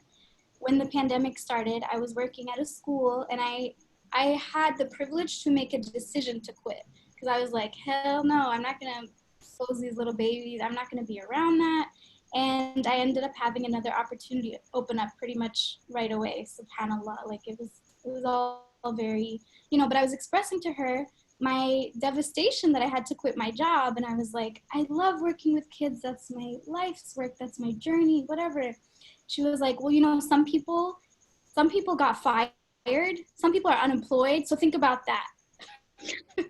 when the pandemic started, I was working at a school and I had the privilege to make a decision to quit because I was like, hell no, I'm not gonna expose these little babies. I'm not gonna be around that. And I ended up having another opportunity open up pretty much right away, subhanAllah. Like it was all very, you know, but I was expressing to her my devastation that I had to quit my job. And I was like, I love working with kids. That's my life's work. That's my journey, whatever. She was like, well, you know, some people got fired. Some people are unemployed. So think about that. And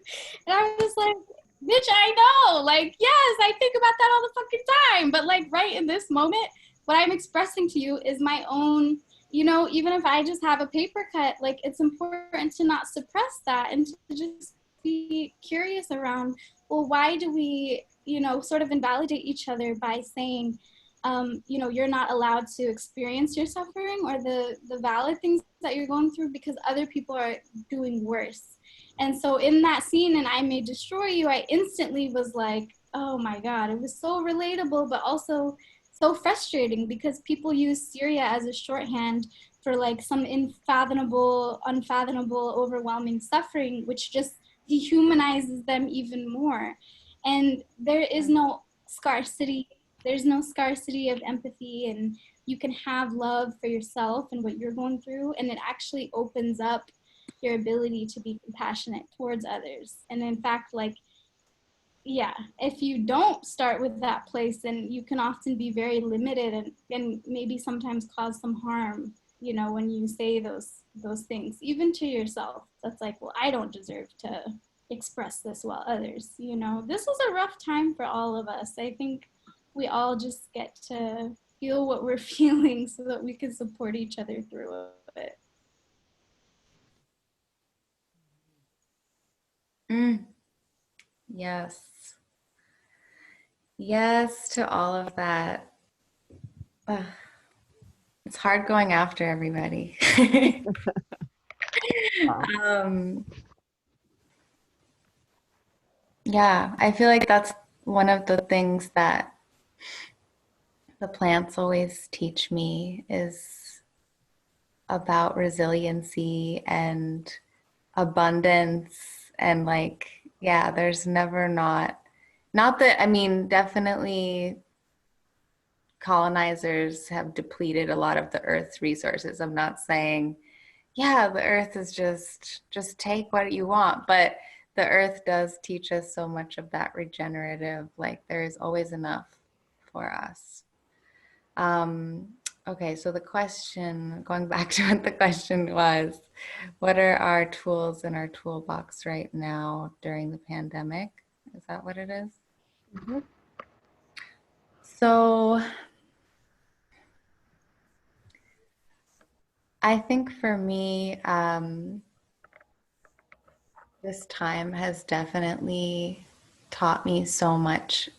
I was like, bitch, I know. Like, yes, I think about that all the fucking time. But like right in this moment, what I'm expressing to you is my own, you know, even if I just have a paper cut, like it's important to not suppress that and to just be curious around, well, why do we, you know, sort of invalidate each other by saying, you know, you're not allowed to experience your suffering or the valid things that you're going through because other people are doing worse. And so in that scene in I May Destroy You, I instantly was like, oh my God, it was so relatable, but also so frustrating because people use Syria as a shorthand for like some unfathomable, overwhelming suffering, which just dehumanizes them even more. And there is no scarcity. There's no scarcity of empathy, and you can have love for yourself and what you're going through, and it actually opens up your ability to be compassionate towards others. And in fact, like, yeah, if you don't start with that place, then you can often be very limited and maybe sometimes cause some harm, you know, when you say those things, even to yourself. That's like, well, I don't deserve to express this while others, you know. This was a rough time for all of us. I think we all just get to feel what we're feeling so that we can support each other through it. Yes. Yes to all of that. Ugh. It's hard going after everybody. Yeah, I feel like that's one of the things that the plants always teach me is about resiliency and abundance and like, yeah, there's never not that, I mean, definitely colonizers have depleted a lot of the earth's resources. I'm not saying, yeah, the earth is just take what you want, but the earth does teach us so much of that regenerative, like there is always enough for us. Okay, so the question, going back to what the question was, what are our tools in our toolbox right now during the pandemic? Is that what it is? Mm-hmm. So I think for me, this time has definitely taught me so much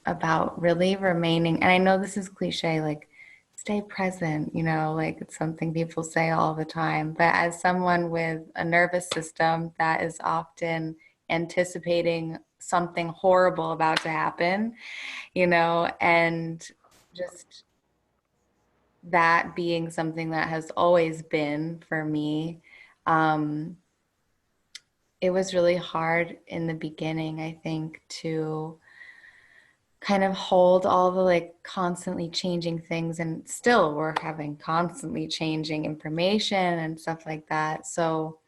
about really remaining, and I know this is cliche, like stay present, you know, like it's something people say all the time, but as someone with a nervous system that is often anticipating something horrible about to happen, you know, and just that being something that has always been for me, it was really hard in the beginning, I think, to kind of hold all the like constantly changing things, and still we're having constantly changing information and stuff like that. So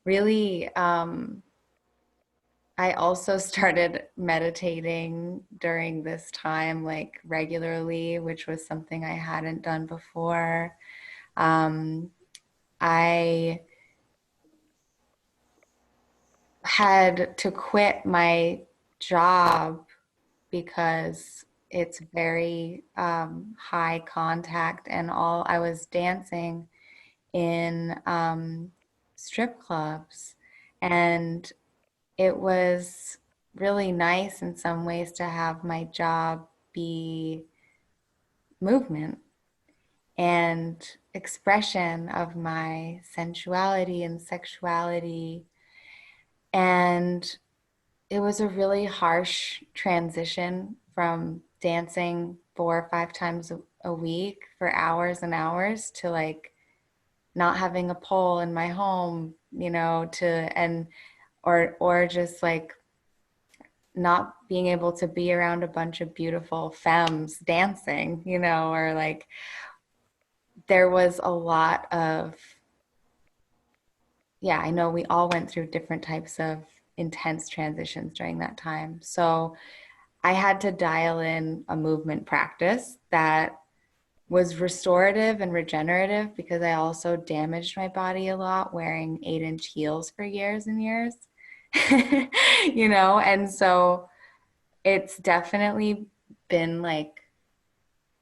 really, I also started meditating during this time, like regularly, which was something I hadn't done before. I had to quit my job because it's very high contact, and all I was dancing in strip clubs, and it was really nice in some ways to have my job be movement and expression of my sensuality and sexuality. And it was a really harsh transition from dancing 4 or 5 times a week for hours and hours to like not having a pole in my home, you know, or just like not being able to be around a bunch of beautiful femmes dancing, you know, or like there was a lot of, yeah, I know we all went through different types of intense transitions during that time. So I had to dial in a movement practice that was restorative and regenerative because I also damaged my body a lot wearing 8-inch heels for years and years, you know? And so it's definitely been like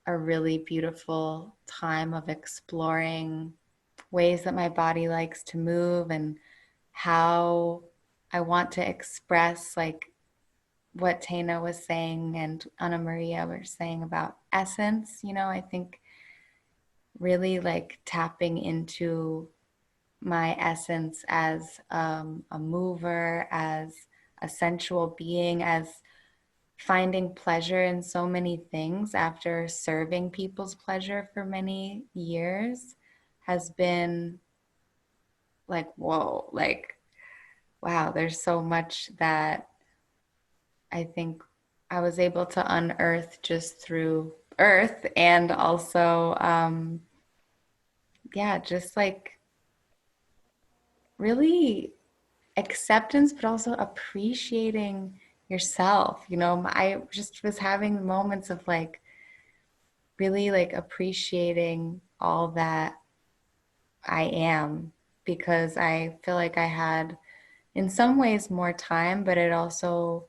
a really beautiful time of exploring ways that my body likes to move and how I want to express like what Taina was saying and Anna Maria were saying about essence, you know, I think really like tapping into my essence as a mover, as a sensual being, as finding pleasure in so many things after serving people's pleasure for many years has been like, whoa, like, wow, there's so much that I think I was able to unearth just through earth, and also, yeah, just like really acceptance, but also appreciating yourself. You know, I just was having moments of like really like appreciating all that I am, because I feel like I had in some ways more time, but it also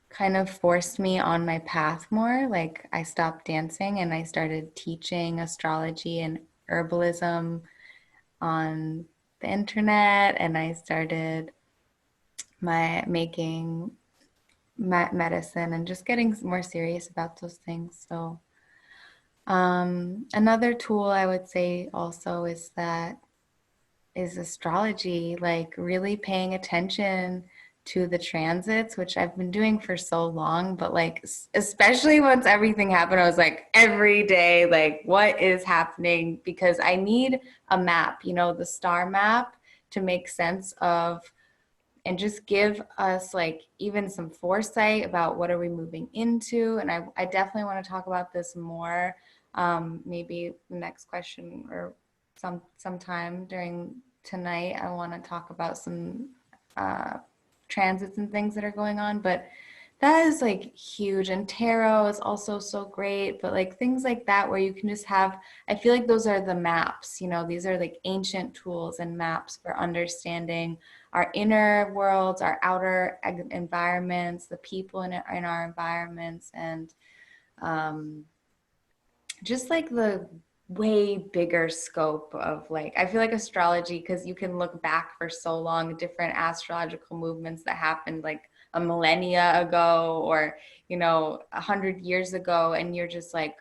kind of forced me on my path more. Like I stopped dancing and I started teaching astrology and herbalism on the internet, and I started making medicine and just getting more serious about those things. So another tool I would say also is astrology, like really paying attention to the transits, which I've been doing for so long, but like, especially once everything happened, I was like, every day, like, what is happening? Because I need a map, you know, the star map, to make sense of, and just give us like even some foresight about what are we moving into. And I definitely want to talk about this more, maybe the next question or sometime during tonight. I want to talk about some transits and things that are going on, but that is like huge. And tarot is also so great, but like things like that where you can just have, I feel like those are the maps, you know, these are like ancient tools and maps for understanding our inner worlds, our outer environments, the people in our environments, and just like the way bigger scope of like, I feel like astrology, because you can look back for so long, different astrological movements that happened like a millennia ago, or, you know, 100 years ago, and you're just like,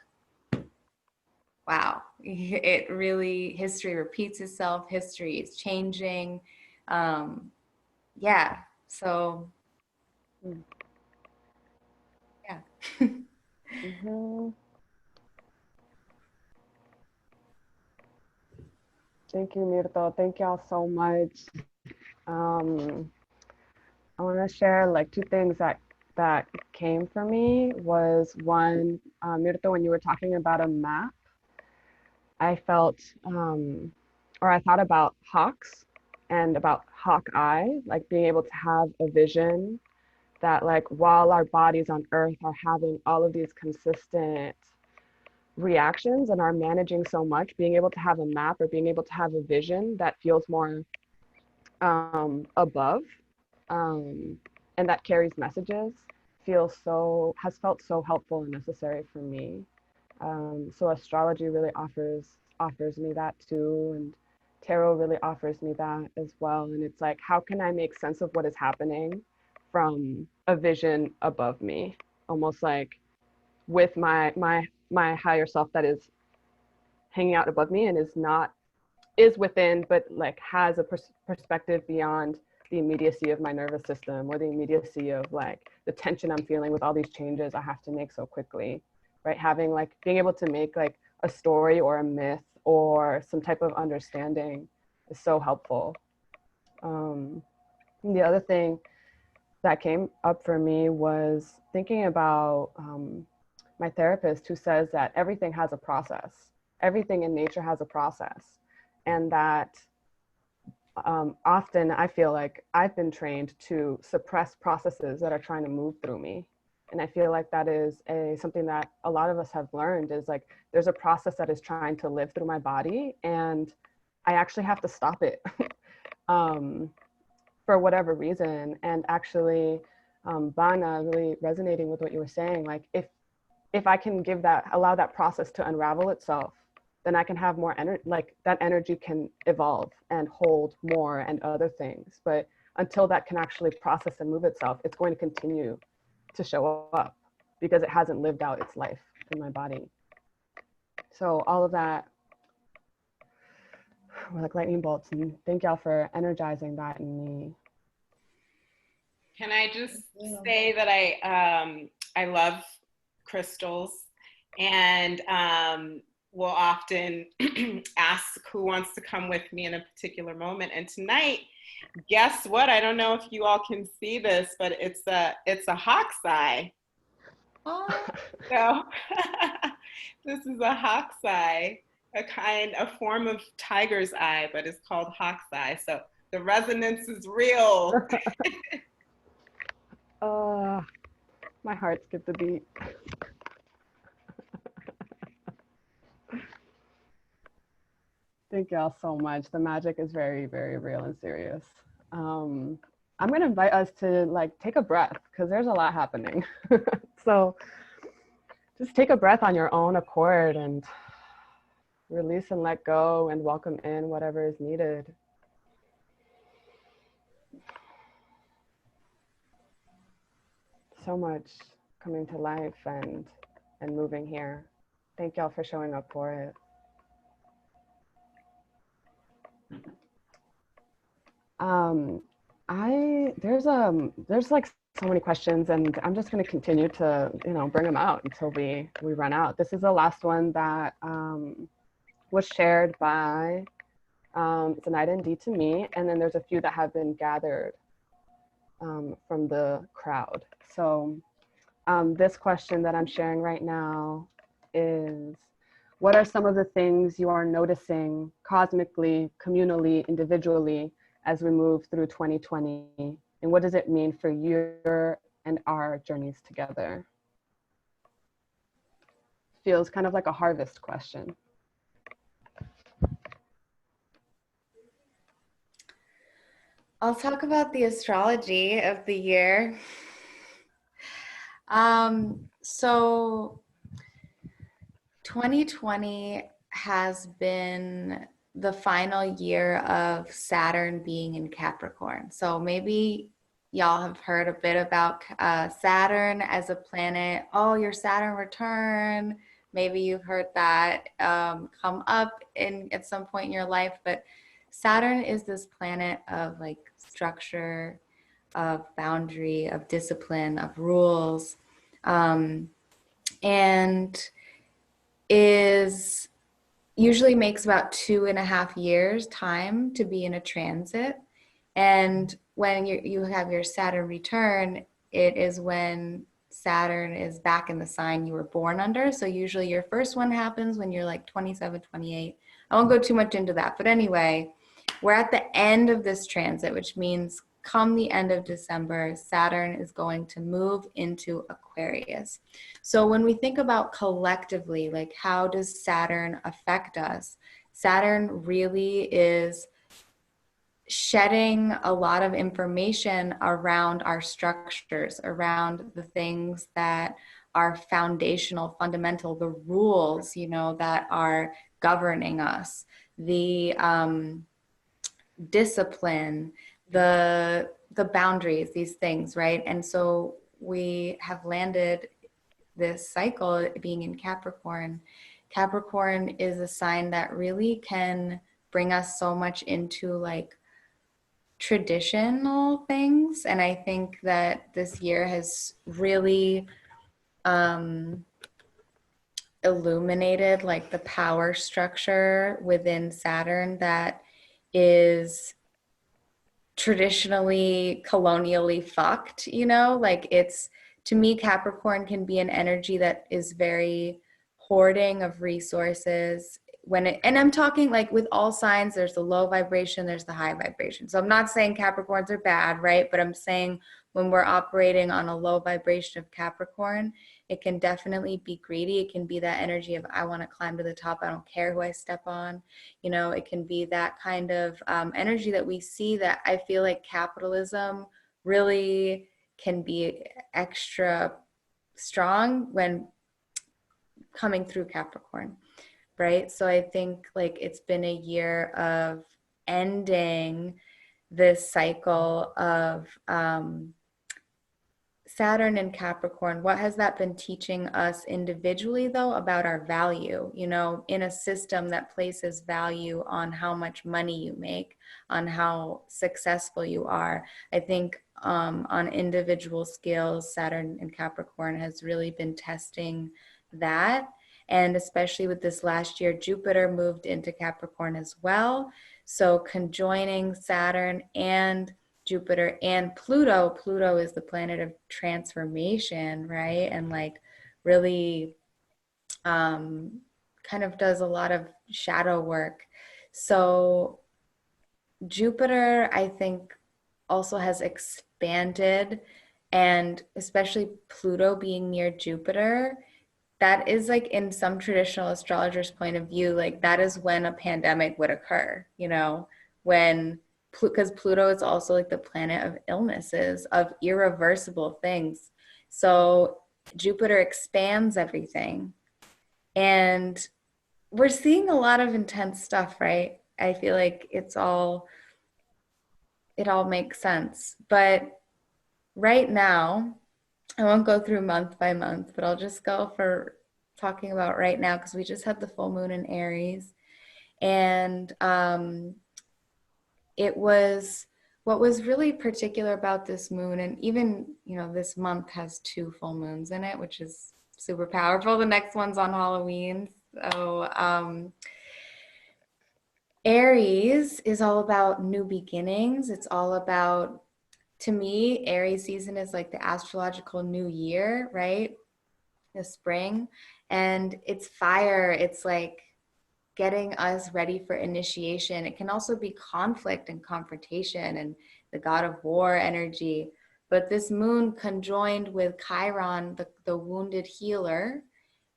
wow, it really, history repeats itself, history is changing. Yeah, so yeah. Mm-hmm. Thank you, Mirto. Thank y'all so much. I want to share like two things that came for me. Was one, Mirto, when you were talking about a map, I felt, or I thought about hawks and about hawk eye, like being able to have a vision that like while our bodies on earth are having all of these consistent reactions and are managing so much, being able to have a map or being able to have a vision that feels more above, and that carries messages, has felt so helpful and necessary for me. So astrology really offers me that too, and tarot really offers me that as well. And it's like, how can I make sense of what is happening from a vision above me, almost like with my higher self that is hanging out above me and is within, but like has a perspective beyond the immediacy of my nervous system, or the immediacy of like the tension I'm feeling with all these changes I have to make so quickly, right? Having like being able to make like a story or a myth or some type of understanding is so helpful. The other thing that came up for me was thinking about my therapist, who says that everything has a process. Everything in nature has a process. And that often I feel like I've been trained to suppress processes that are trying to move through me. And I feel like that is something that a lot of us have learned, is like, there's a process that is trying to live through my body, and I actually have to stop it for whatever reason. And actually, Banah, really resonating with what you were saying, like if I can allow that process to unravel itself, then I can have more energy, like that energy can evolve and hold more and other things. But until that can actually process and move itself, it's going to continue to show up because it hasn't lived out its life in my body. So all of that were like lightning bolts, and thank y'all for energizing that in me. Can I just say that I love crystals, and will often ask who wants to come with me in a particular moment. And tonight, guess what? I don't know if you all can see this, but it's a hawk's eye. Oh. So this is a hawk's eye, a form of tiger's eye, but it's called hawk's eye. So the resonance is real. My heart skipped a beat. Thank y'all so much. The magic is very, very real and serious. I'm gonna invite us to like take a breath because there's a lot happening. So just take a breath on your own accord and release and let go and welcome in whatever is needed. So much coming to life and moving here. Thank y'all for showing up for it. There's like so many questions, and I'm just going to continue to bring them out until we run out. This is the last one that was shared by Zenaida and Dee to me, and then there's a few that have been gathered from the crowd. So this question that I'm sharing right now is, what are some of the things you are noticing cosmically, communally, individually as we move through 2020? And what does it mean for your and our journeys together? Feels kind of like a harvest question. I'll talk about the astrology of the year. So 2020 has been the final year of Saturn being in Capricorn. So maybe y'all have heard a bit about Saturn as a planet. Oh, your Saturn return. Maybe you've heard that come up at some point in your life. But Saturn is this planet of like structure, of boundary, of discipline, of rules, and is usually makes about 2.5 years time to be in a transit. And when you have your Saturn return, it is when Saturn is back in the sign you were born under. So usually your first one happens when you're like 27, 28. I won't go too much into that. But anyway, we're at the end of this transit, which means come the end of December, Saturn is going to move into Aquarius. So when we think about collectively, like how does Saturn affect us? Saturn really is shedding a lot of information around our structures, around the things that are foundational, fundamental, the rules, that are governing us, the discipline, the boundaries, these things, right? And so we have landed this cycle being in Capricorn. Capricorn is a sign that really can bring us so much into like traditional things. And I think that this year has really illuminated like the power structure within Saturn that is traditionally colonially fucked, like it's, to me, Capricorn can be an energy that is very hoarding of resources and I'm talking like with all signs, there's the low vibration, there's the high vibration. So I'm not saying Capricorns are bad, right? But I'm saying when we're operating on a low vibration of Capricorn, it can definitely be greedy. It can be that energy of, I want to climb to the top. I don't care who I step on. It can be that kind of energy that we see that I feel like capitalism really can be extra strong when coming through Capricorn. right? So I think like it's been a year of ending this cycle of Saturn and Capricorn. What has that been teaching us individually, though, about our value? You know, in a system that places value on how much money you make, on how successful you are. I think on individual scales, Saturn and Capricorn has really been testing that. And especially with this last year, Jupiter moved into Capricorn as well. So conjoining Saturn and Jupiter and Pluto. Pluto is the planet of transformation, right? And like really kind of does a lot of shadow work. So Jupiter, I think, also has expanded, and especially Pluto being near Jupiter, that is like in some traditional astrologers' point of view, like that is when a pandemic would occur, you know, when, because Pluto is also like the planet of illnesses, of irreversible things. So Jupiter expands everything. And we're seeing a lot of intense stuff, right? I feel like it all makes sense. But right now, I won't go through month by month, but I'll just go for talking about right now because we just had the full moon in Aries. And it was, what was really particular about this moon, and even, you know, this month has 2 full moons in it, which is super powerful. The next one's on Halloween. So Aries is all about new beginnings. It's all about, to me, Aries season is like the astrological new year, right? The spring. And it's fire. It's like getting us ready for initiation. It can also be conflict and confrontation and the god of war energy. But this moon conjoined with Chiron, the wounded healer,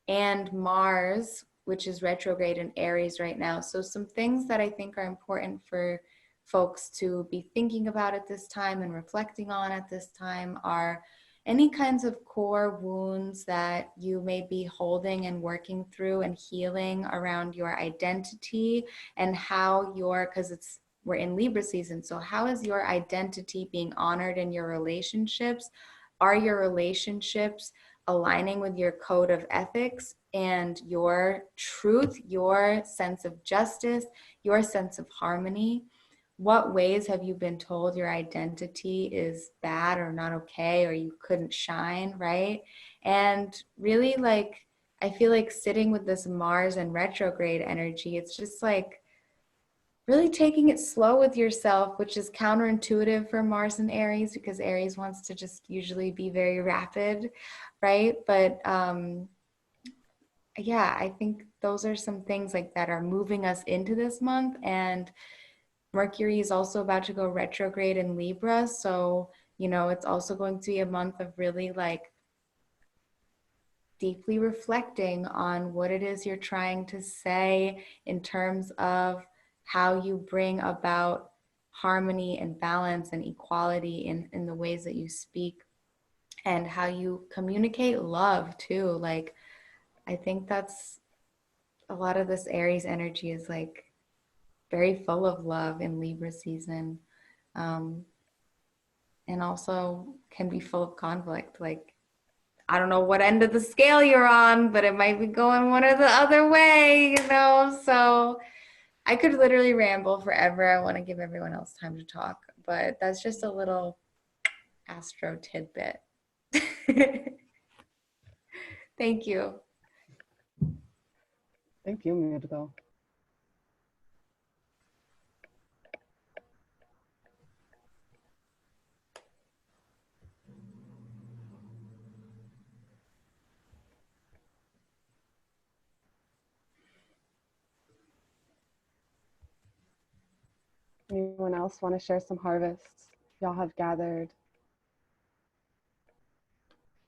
and Mars, which is retrograde in Aries right now. So some things that I think are important for folks to be thinking about at this time and reflecting on at this time are any kinds of core wounds that you may be holding and working through and healing around your identity, and how because we're in Libra season, so how is your identity being honored in your relationships? Are your relationships aligning with your code of ethics and your truth, your sense of justice, your sense of harmony? What ways have you been told your identity is bad or not okay, or you couldn't shine, right? And really, like, I feel like sitting with this Mars and retrograde energy, it's just like really taking it slow with yourself, which is counterintuitive for Mars and Aries, because Aries wants to just usually be very rapid, right? But yeah, I think those are some things like that are moving us into this month. And Mercury is also about to go retrograde in Libra. So, you know, it's also going to be a month of really like deeply reflecting on what it is you're trying to say in terms of how you bring about harmony and balance and equality in the ways that you speak, and how you communicate love too. Like, I think that's a lot of this Aries energy is like very full of love in Libra season. And also can be full of conflict. Like, I don't know what end of the scale you're on, but it might be going one or the other way, you know? So I could literally ramble forever. I want to give everyone else time to talk, but that's just a little astro tidbit. Thank you. Thank you, Mirgo. Anyone else want to share some harvests y'all have gathered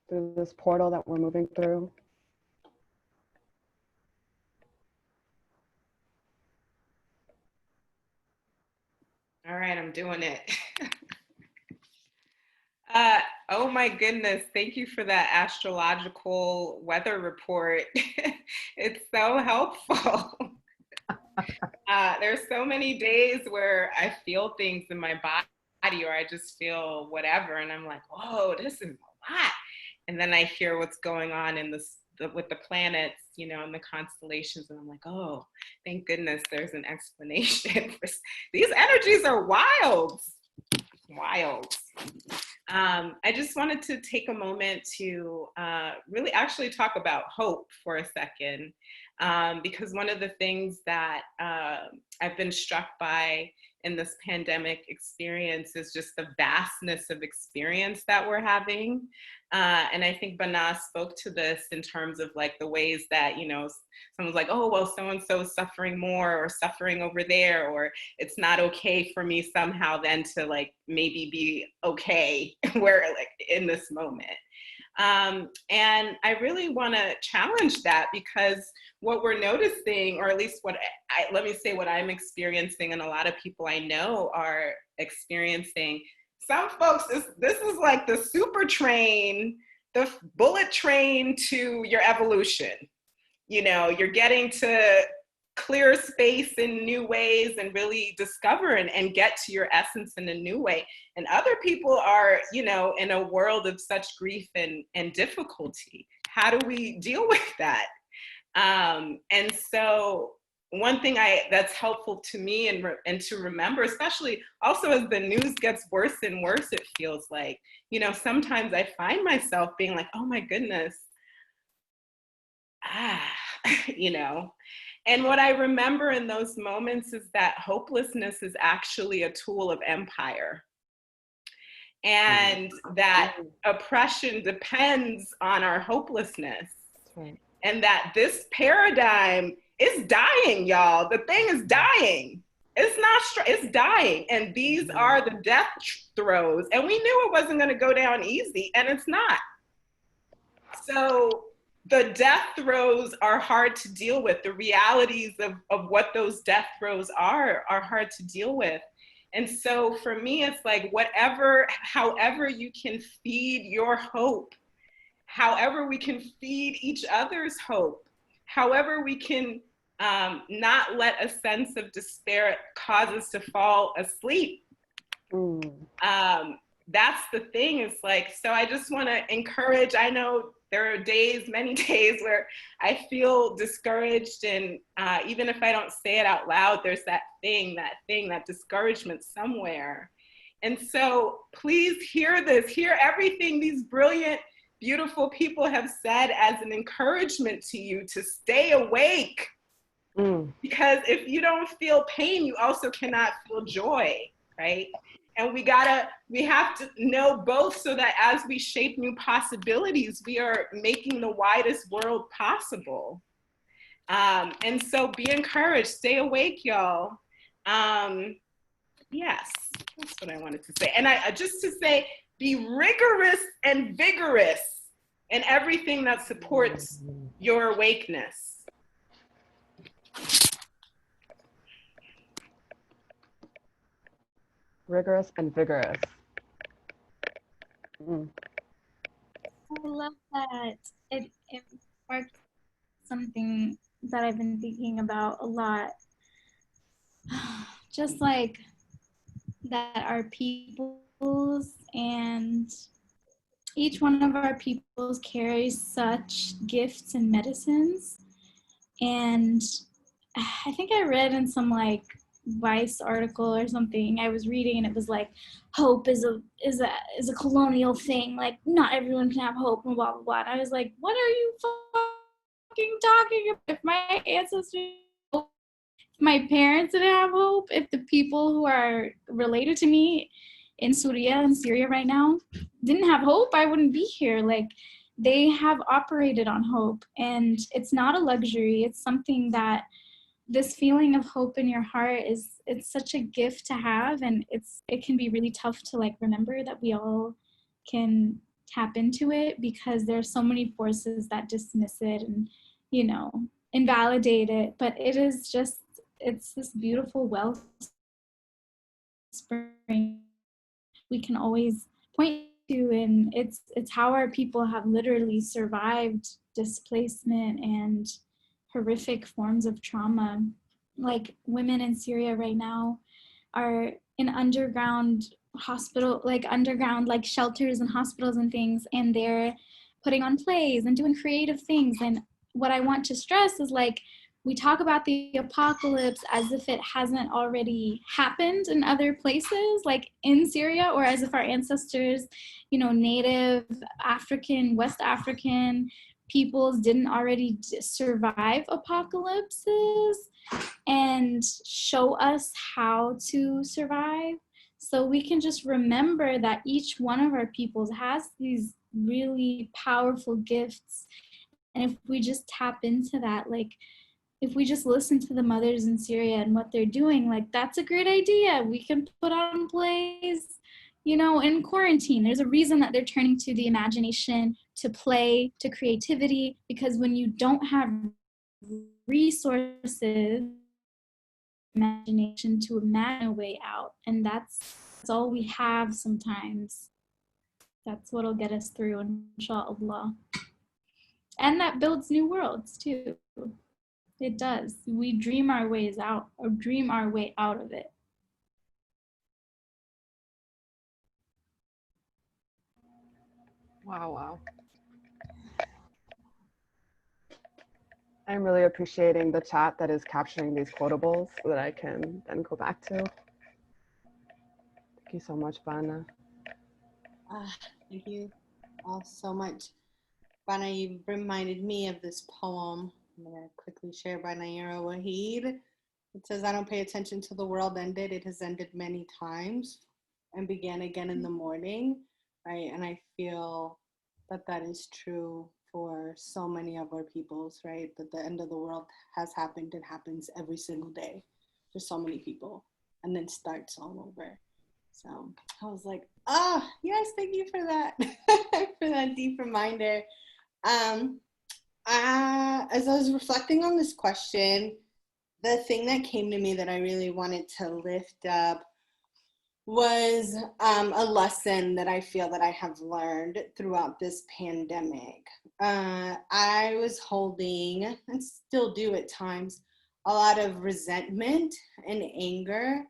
through this portal that we're moving through? All right, I'm doing it. Oh my goodness, thank you for that astrological weather report. It's so helpful. There's so many days where I feel things in my body, or I just feel whatever, and I'm like, whoa, this is a lot. And then I hear what's going on in with the planets, you know, and the constellations, and I'm like, oh, thank goodness there's an explanation. These energies are wild. Wild. I just wanted to take a moment to really actually talk about hope for a second, because one of the things that I've been struck by in this pandemic experience is just the vastness of experience that we're having. And I think Banah spoke to this in terms of like the ways that, you know, someone's like, oh, well, so-and-so is suffering more or suffering over there, or it's not okay for me somehow then to like maybe be okay where like in this moment. And I really want to challenge that, because what we're noticing, or at least let me say what I'm experiencing and a lot of people I know are experiencing, some folks, this is like the super train, the bullet train to your evolution. You know, you're getting to clear space in new ways and really discover and get to your essence in a new way. And other people are, you know, in a world of such grief and difficulty. How do we deal with that? And so one thing that's helpful to me and to remember, especially also as the news gets worse and worse, it feels like, you know, sometimes I find myself being like, oh my goodness, you know. And what I remember in those moments is that hopelessness is actually a tool of empire. And that oppression depends on our hopelessness. And that this paradigm is dying, y'all. The thing is dying. It's dying. And these are the death throes. And we knew it wasn't going to go down easy, and it's not. So the death throes are hard to deal with. The realities of what those death throes are hard to deal with. And so for me, it's like however you can feed your hope, however we can feed each other's hope, however we can not let a sense of despair cause us to fall asleep. That's the thing. It's like, so I just want to encourage, I know there are days, many days where I feel discouraged, and even if I don't say it out loud, there's that discouragement somewhere. And so please hear this, hear everything these brilliant, beautiful people have said as an encouragement to you to stay awake. Because if you don't feel pain, you also cannot feel joy, right? And we have to know both, so that as we shape new possibilities, we are making the widest world possible. And so be encouraged, stay awake, y'all. Yes, that's what I wanted to say. And just to say, be rigorous and vigorous in everything that supports your awakeness. Rigorous and vigorous. I love that. It sparked something that I've been thinking about a lot. Just like that our peoples, and each one of our peoples carries such gifts and medicines. And I think I read in some like Vice article or something I was reading, and it was like, hope is a colonial thing, like not everyone can have hope and blah blah blah. And I was like, what are you fucking talking about? If my ancestors, if my parents didn't have hope, if the people who are related to me in Syria right now didn't have hope, I wouldn't be here. Like, they have operated on hope, and it's not a luxury. It's something that this feeling of hope in your heart it's such a gift to have, and it can be really tough to like remember that we all can tap into it, because there's so many forces that dismiss it and, you know, invalidate it. But it's this beautiful wellspring we can always point and it's how our people have literally survived displacement and horrific forms of trauma. Like women in Syria right now are in underground shelters and hospitals and things, and they're putting on plays and doing creative things. And what I want to stress is, like, we talk about the apocalypse as if it hasn't already happened in other places, like in Syria, or as if our ancestors, native African, West African peoples didn't already survive apocalypses and show us how to survive. So we can just remember that each one of our peoples has these really powerful gifts. And if we just tap into that, like, if we just listen to the mothers in Syria and what they're doing, like, that's a great idea. We can put on plays, in quarantine. There's a reason that they're turning to the imagination, to play, to creativity, because when you don't have resources, imagination to imagine a way out, and that's all we have sometimes. That's what'll get us through, inshallah. And that builds new worlds too. It does. We dream our ways out, or dream our way out of it. Wow. I'm really appreciating the chat that is capturing these quotables that I can then go back to. Thank you so much, Banah. Thank you all so much. Banah, you reminded me of this poem I'm going to quickly share by Nayyirah Waheed. It says, I don't pay attention till the world ended. It has ended many times and began again in the morning, right? And I feel that that is true for so many of our peoples, right? That the end of the world has happened. It happens every single day for so many people, and then starts all over. So I was like, yes, thank you for that, for that deep reminder. As I was reflecting on this question, the thing that came to me that I really wanted to lift up was a lesson that I feel that I have learned throughout this pandemic. I was holding, and still do at times, a lot of resentment and anger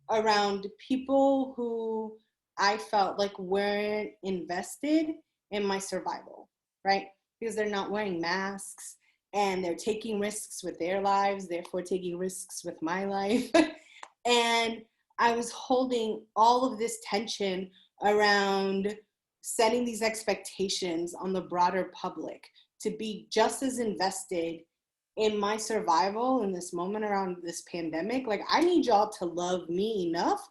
around people who I felt like weren't invested in my survival, right? Because they're not wearing masks and they're taking risks with their lives, therefore taking risks with my life. And I was holding all of this tension around setting these expectations on the broader public to be just as invested in my survival in this moment around this pandemic. Like, I need y'all to love me enough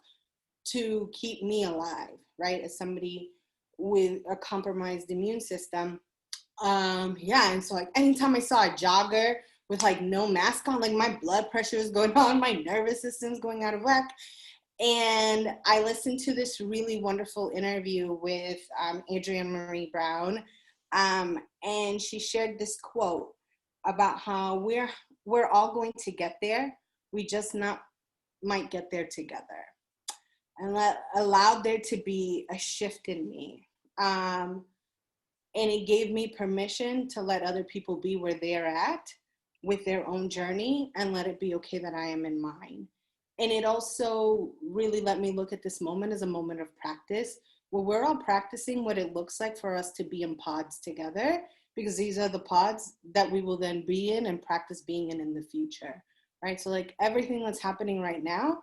to keep me alive, right? As somebody with a compromised immune system. And so like anytime I saw a jogger with like no mask on, like my blood pressure is going on, my nervous system's going out of whack. And I listened to this really wonderful interview with Adrienne Marie Brown, and she shared this quote about how we're all going to get there. We just might get there together. And that allowed there to be a shift in me. And it gave me permission to let other people be where they're at with their own journey and let it be okay that I am in mine. And it also really let me look at this moment as a moment of practice, where we're all practicing what it looks like for us to be in pods together, because these are the pods that we will then be in and practice being in the future, right? So like everything that's happening right now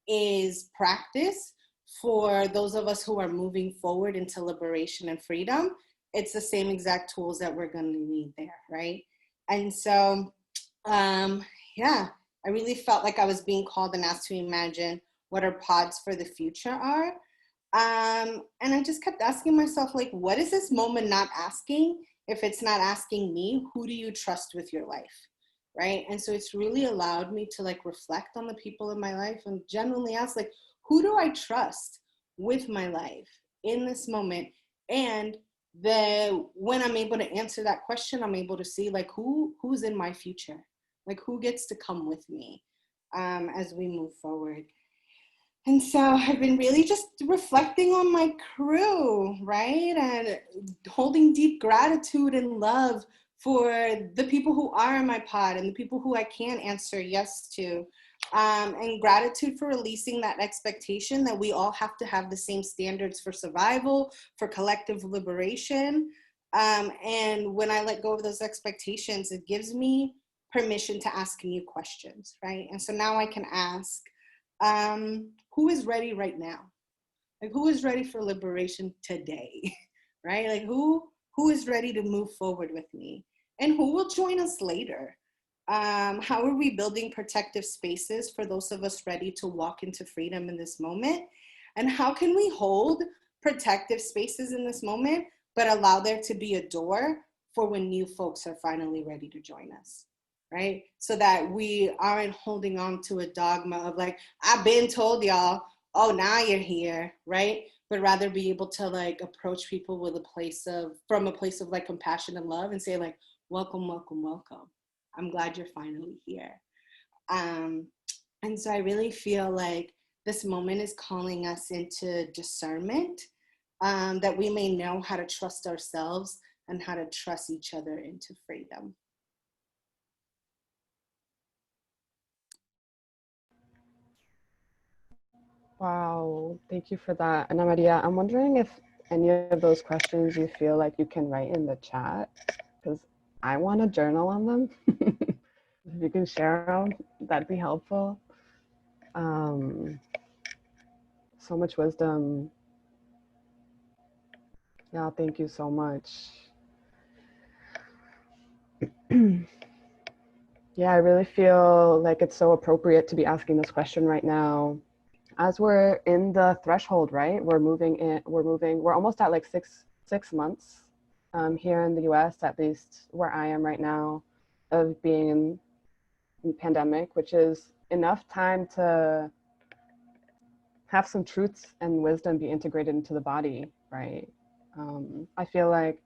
is practice for those of us who are moving forward into liberation and freedom. It's the same exact tools that we're going to need there, right? And so, I really felt like I was being called and asked to imagine what our pods for the future are. And I just kept asking myself, like, what is this moment not asking? If it's not asking me, who do you trust with your life, right? And so it's really allowed me to like reflect on the people in my life and genuinely ask, like, who do I trust with my life in this moment? And when I'm able to answer that question, I'm able to see like who's in my future, like who gets to come with me as we move forward. And so I've been really just reflecting on my crew, right? And holding deep gratitude and love for the people who are in my pod and the people who I can answer yes to. And gratitude for releasing that expectation that we all have to have the same standards for survival, for collective liberation. And when I let go of those expectations, it gives me permission to ask new questions, right? And so now I can ask, who is ready right now? Like, who is ready for liberation today, right? Like, who is ready to move forward with me? And who will join us later? How are we building protective spaces for those of us ready to walk into freedom in this moment? And how can we hold protective spaces in this moment, but allow there to be a door for when new folks are finally ready to join us, right? So that we aren't holding on to a dogma of like, I've been told y'all, oh, now you're here, right? But rather be able to like approach people with from a place of like compassion and love and say like, welcome, welcome, welcome. I'm glad you're finally here. And so I really feel like this moment is calling us into discernment, that we may know how to trust ourselves and how to trust each other into freedom. Wow, thank you for that. Ana Maria, I'm wondering if any of those questions you feel like you can write in the chat, because I want to journal on them. If you can share them, that'd be helpful. So much wisdom. Yeah, thank you so much. Yeah, I really feel like it's so appropriate to be asking this question right now. As we're in the threshold, right? We're almost at like six months here in the US, at least where I am right now, of being in pandemic, which is enough time to have some truths and wisdom be integrated into the body, right? I feel like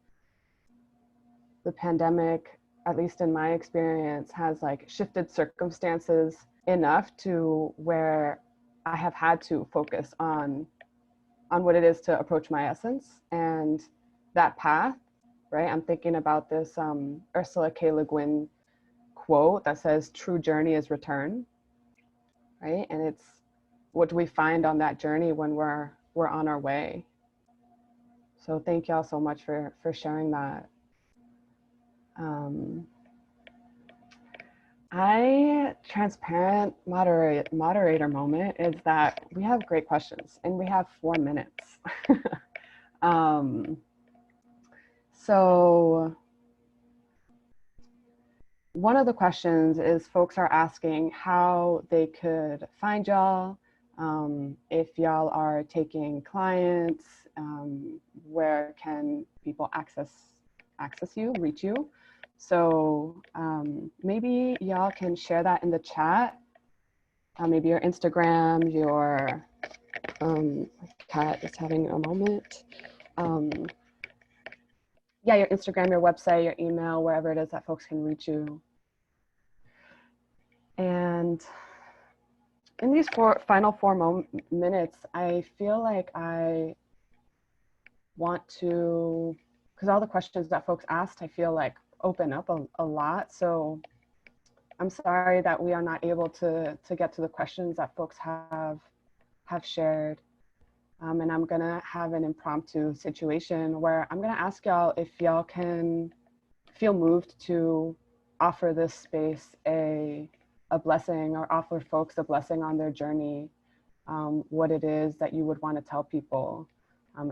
the pandemic, at least in my experience, has like shifted circumstances enough to where I have had to focus on what it is to approach my essence and that path, right? I'm thinking about this Ursula K. Le Guin quote that says, "True journey is return," right? And it's what do we find on that journey when we're on our way. So thank y'all so much for sharing that. Transparent moderator moment is that we have great questions and we have 4 minutes. So one of the questions is folks are asking how they could find y'all, if y'all are taking clients, where can people access you, reach you? So maybe y'all can share that in the chat. Maybe your Instagram, your cat is having a moment. Yeah, your Instagram, your website, your email, wherever it is that folks can reach you. And in these final four minutes, I feel like I want to, because all the questions that folks asked, I feel like open up a lot. So I'm sorry that we are not able to get to the questions that folks have shared. And I'm gonna have an impromptu situation where I'm gonna ask y'all if y'all can feel moved to offer this space a blessing, or offer folks a blessing on their journey, what it is that you would want to tell people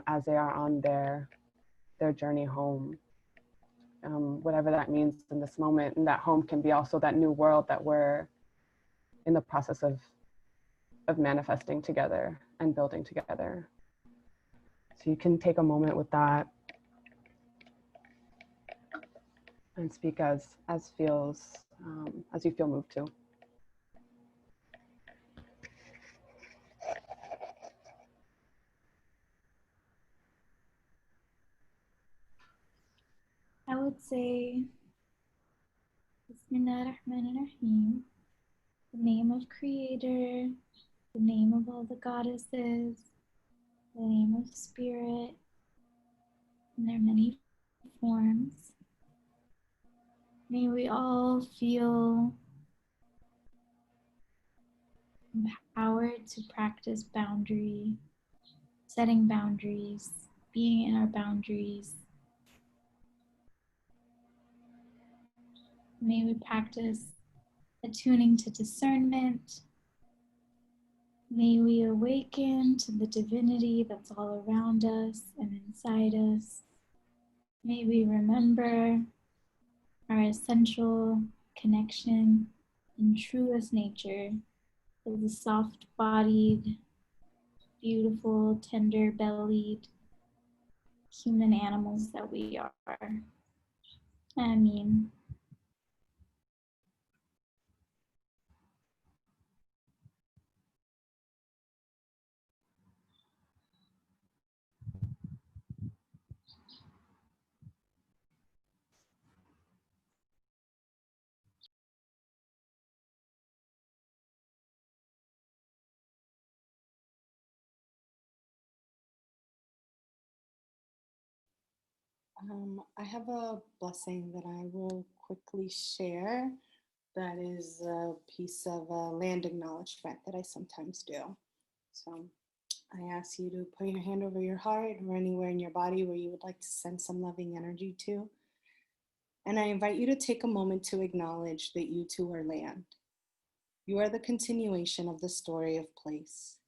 as they are on their journey home, whatever that means in this moment. And that home can be also that new world that we're in the process of manifesting together and building together. So you can take a moment with that and speak as feels, as you feel moved to. I would say, Bismillah ar-Rahman ar-Rahim, the name of Creator, the name of all the goddesses, the name of spirit, in their many forms. May we all feel empowered to practice boundary, setting boundaries, being in our boundaries. May we practice attuning to discernment. May we awaken to the divinity that's all around us and inside us. May we remember our essential connection and truest nature of the soft-bodied, beautiful, tender-bellied human animals that we are. I mean, I have a blessing that I will quickly share that is a piece of land acknowledgement that I sometimes do. So I ask you to put your hand over your heart or anywhere in your body where you would like to send some loving energy to. And I invite you to take a moment to acknowledge that you too are land. You are the continuation of the story of place.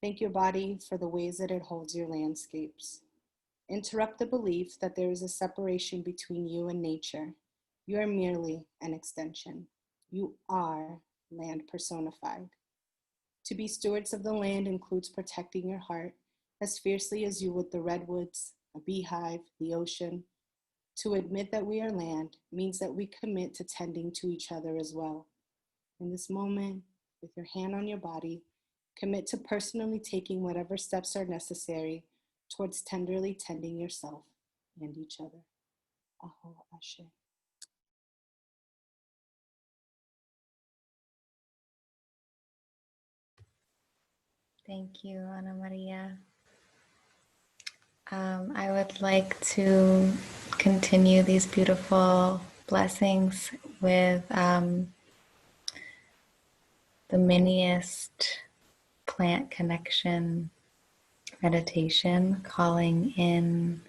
Thank your body for the ways that it holds your landscapes. Interrupt the belief that there is a separation between you and nature. You are merely an extension. You are land personified. To be stewards of the land includes protecting your heart as fiercely as you would the redwoods, a beehive, the ocean. To admit that we are land means that we commit to tending to each other as well. In this moment, with your hand on your body, commit to personally taking whatever steps are necessary towards tenderly tending yourself and each other. Aho Ashe. Thank you, Ana Maria. I would like to continue these beautiful blessings with the miniest plant connection meditation, calling in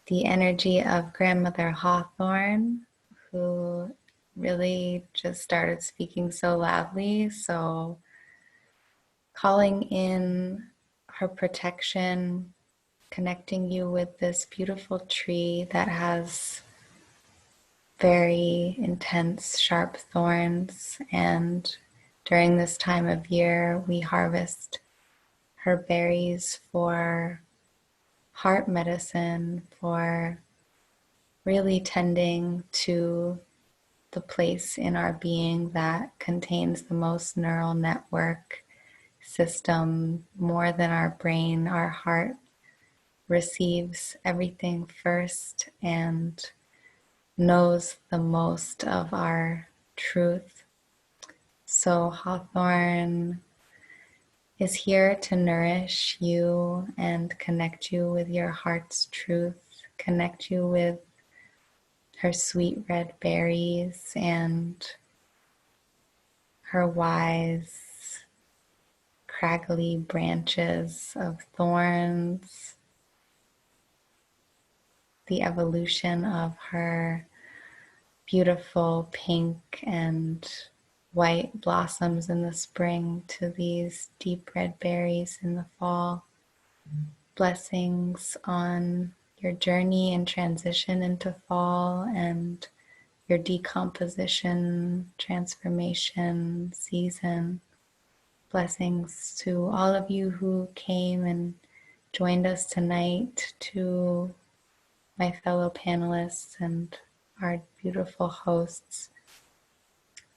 the energy of Grandmother Hawthorne, who really just started speaking so loudly. So calling in her protection, connecting you with this beautiful tree that has very intense, sharp thorns. And during this time of year, we harvest her berries for heart medicine, for really tending to the place in our being that contains the most neural network system, more than our brain. Our heart receives everything first and knows the most of our truth. So Hawthorne is here to nourish you and connect you with your heart's truth, connect you with her sweet red berries and her wise, craggly branches of thorns, the evolution of her beautiful pink and white blossoms in the spring to these deep red berries in the fall. Blessings on your journey and transition into fall and your decomposition, transformation season. Blessings to all of you who came and joined us tonight, to my fellow panelists and our beautiful hosts.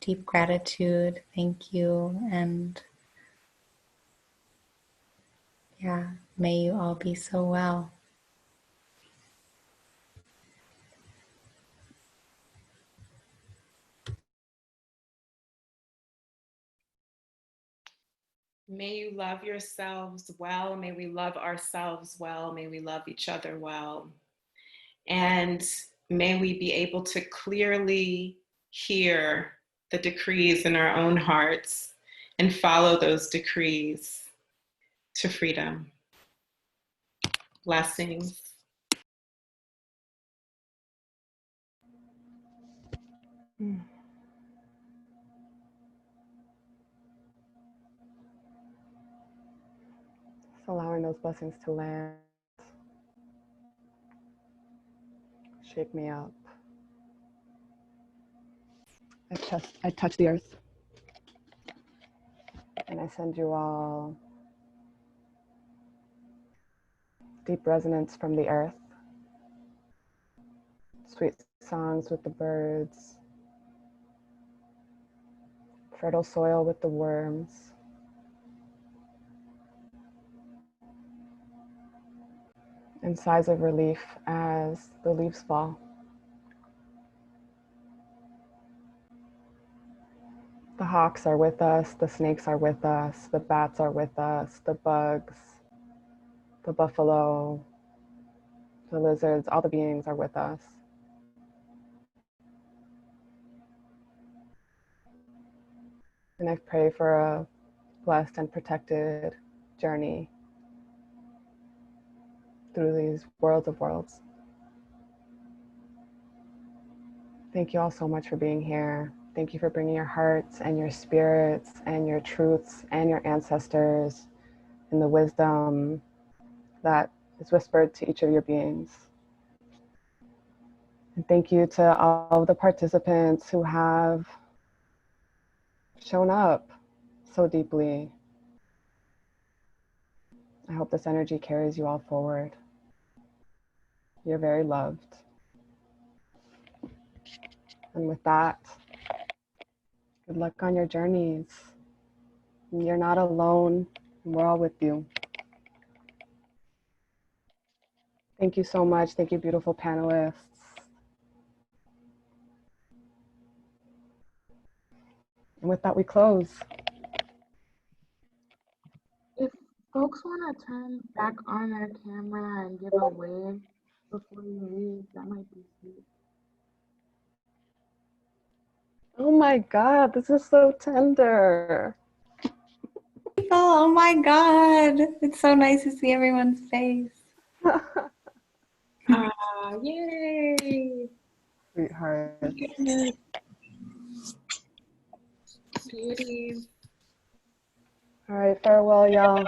Deep gratitude, thank you, and yeah, may you all be so well. May you love yourselves well. May we love ourselves well. May we love each other well. And may we be able to clearly hear the decrees in our own hearts and follow those decrees to freedom. Blessings. Mm. Just allowing those blessings to land. Shake me up. I touch the earth. And I send you all deep resonance from the earth. Sweet songs with the birds. Fertile soil with the worms. And sighs of relief as the leaves fall. The hawks are with us, the snakes are with us, the bats are with us, the bugs, the buffalo, the lizards, all the beings are with us. And I pray for a blessed and protected journey through these worlds of worlds. Thank you all so much for being here. Thank you for bringing your hearts and your spirits and your truths and your ancestors and the wisdom that is whispered to each of your beings. And thank you to all of the participants who have shown up so deeply. I hope this energy carries you all forward. You're very loved. And with that, good luck on your journeys. You're not alone. We're all with you. Thank you so much. Thank you, beautiful panelists. And with that, we close. If folks want to turn back on their camera and give a wave before you leave, that might be sweet. Oh my God, this is so tender. Oh my God. It's so nice to see everyone's face. Yay. Sweetheart. Beauties. All right, farewell, y'all.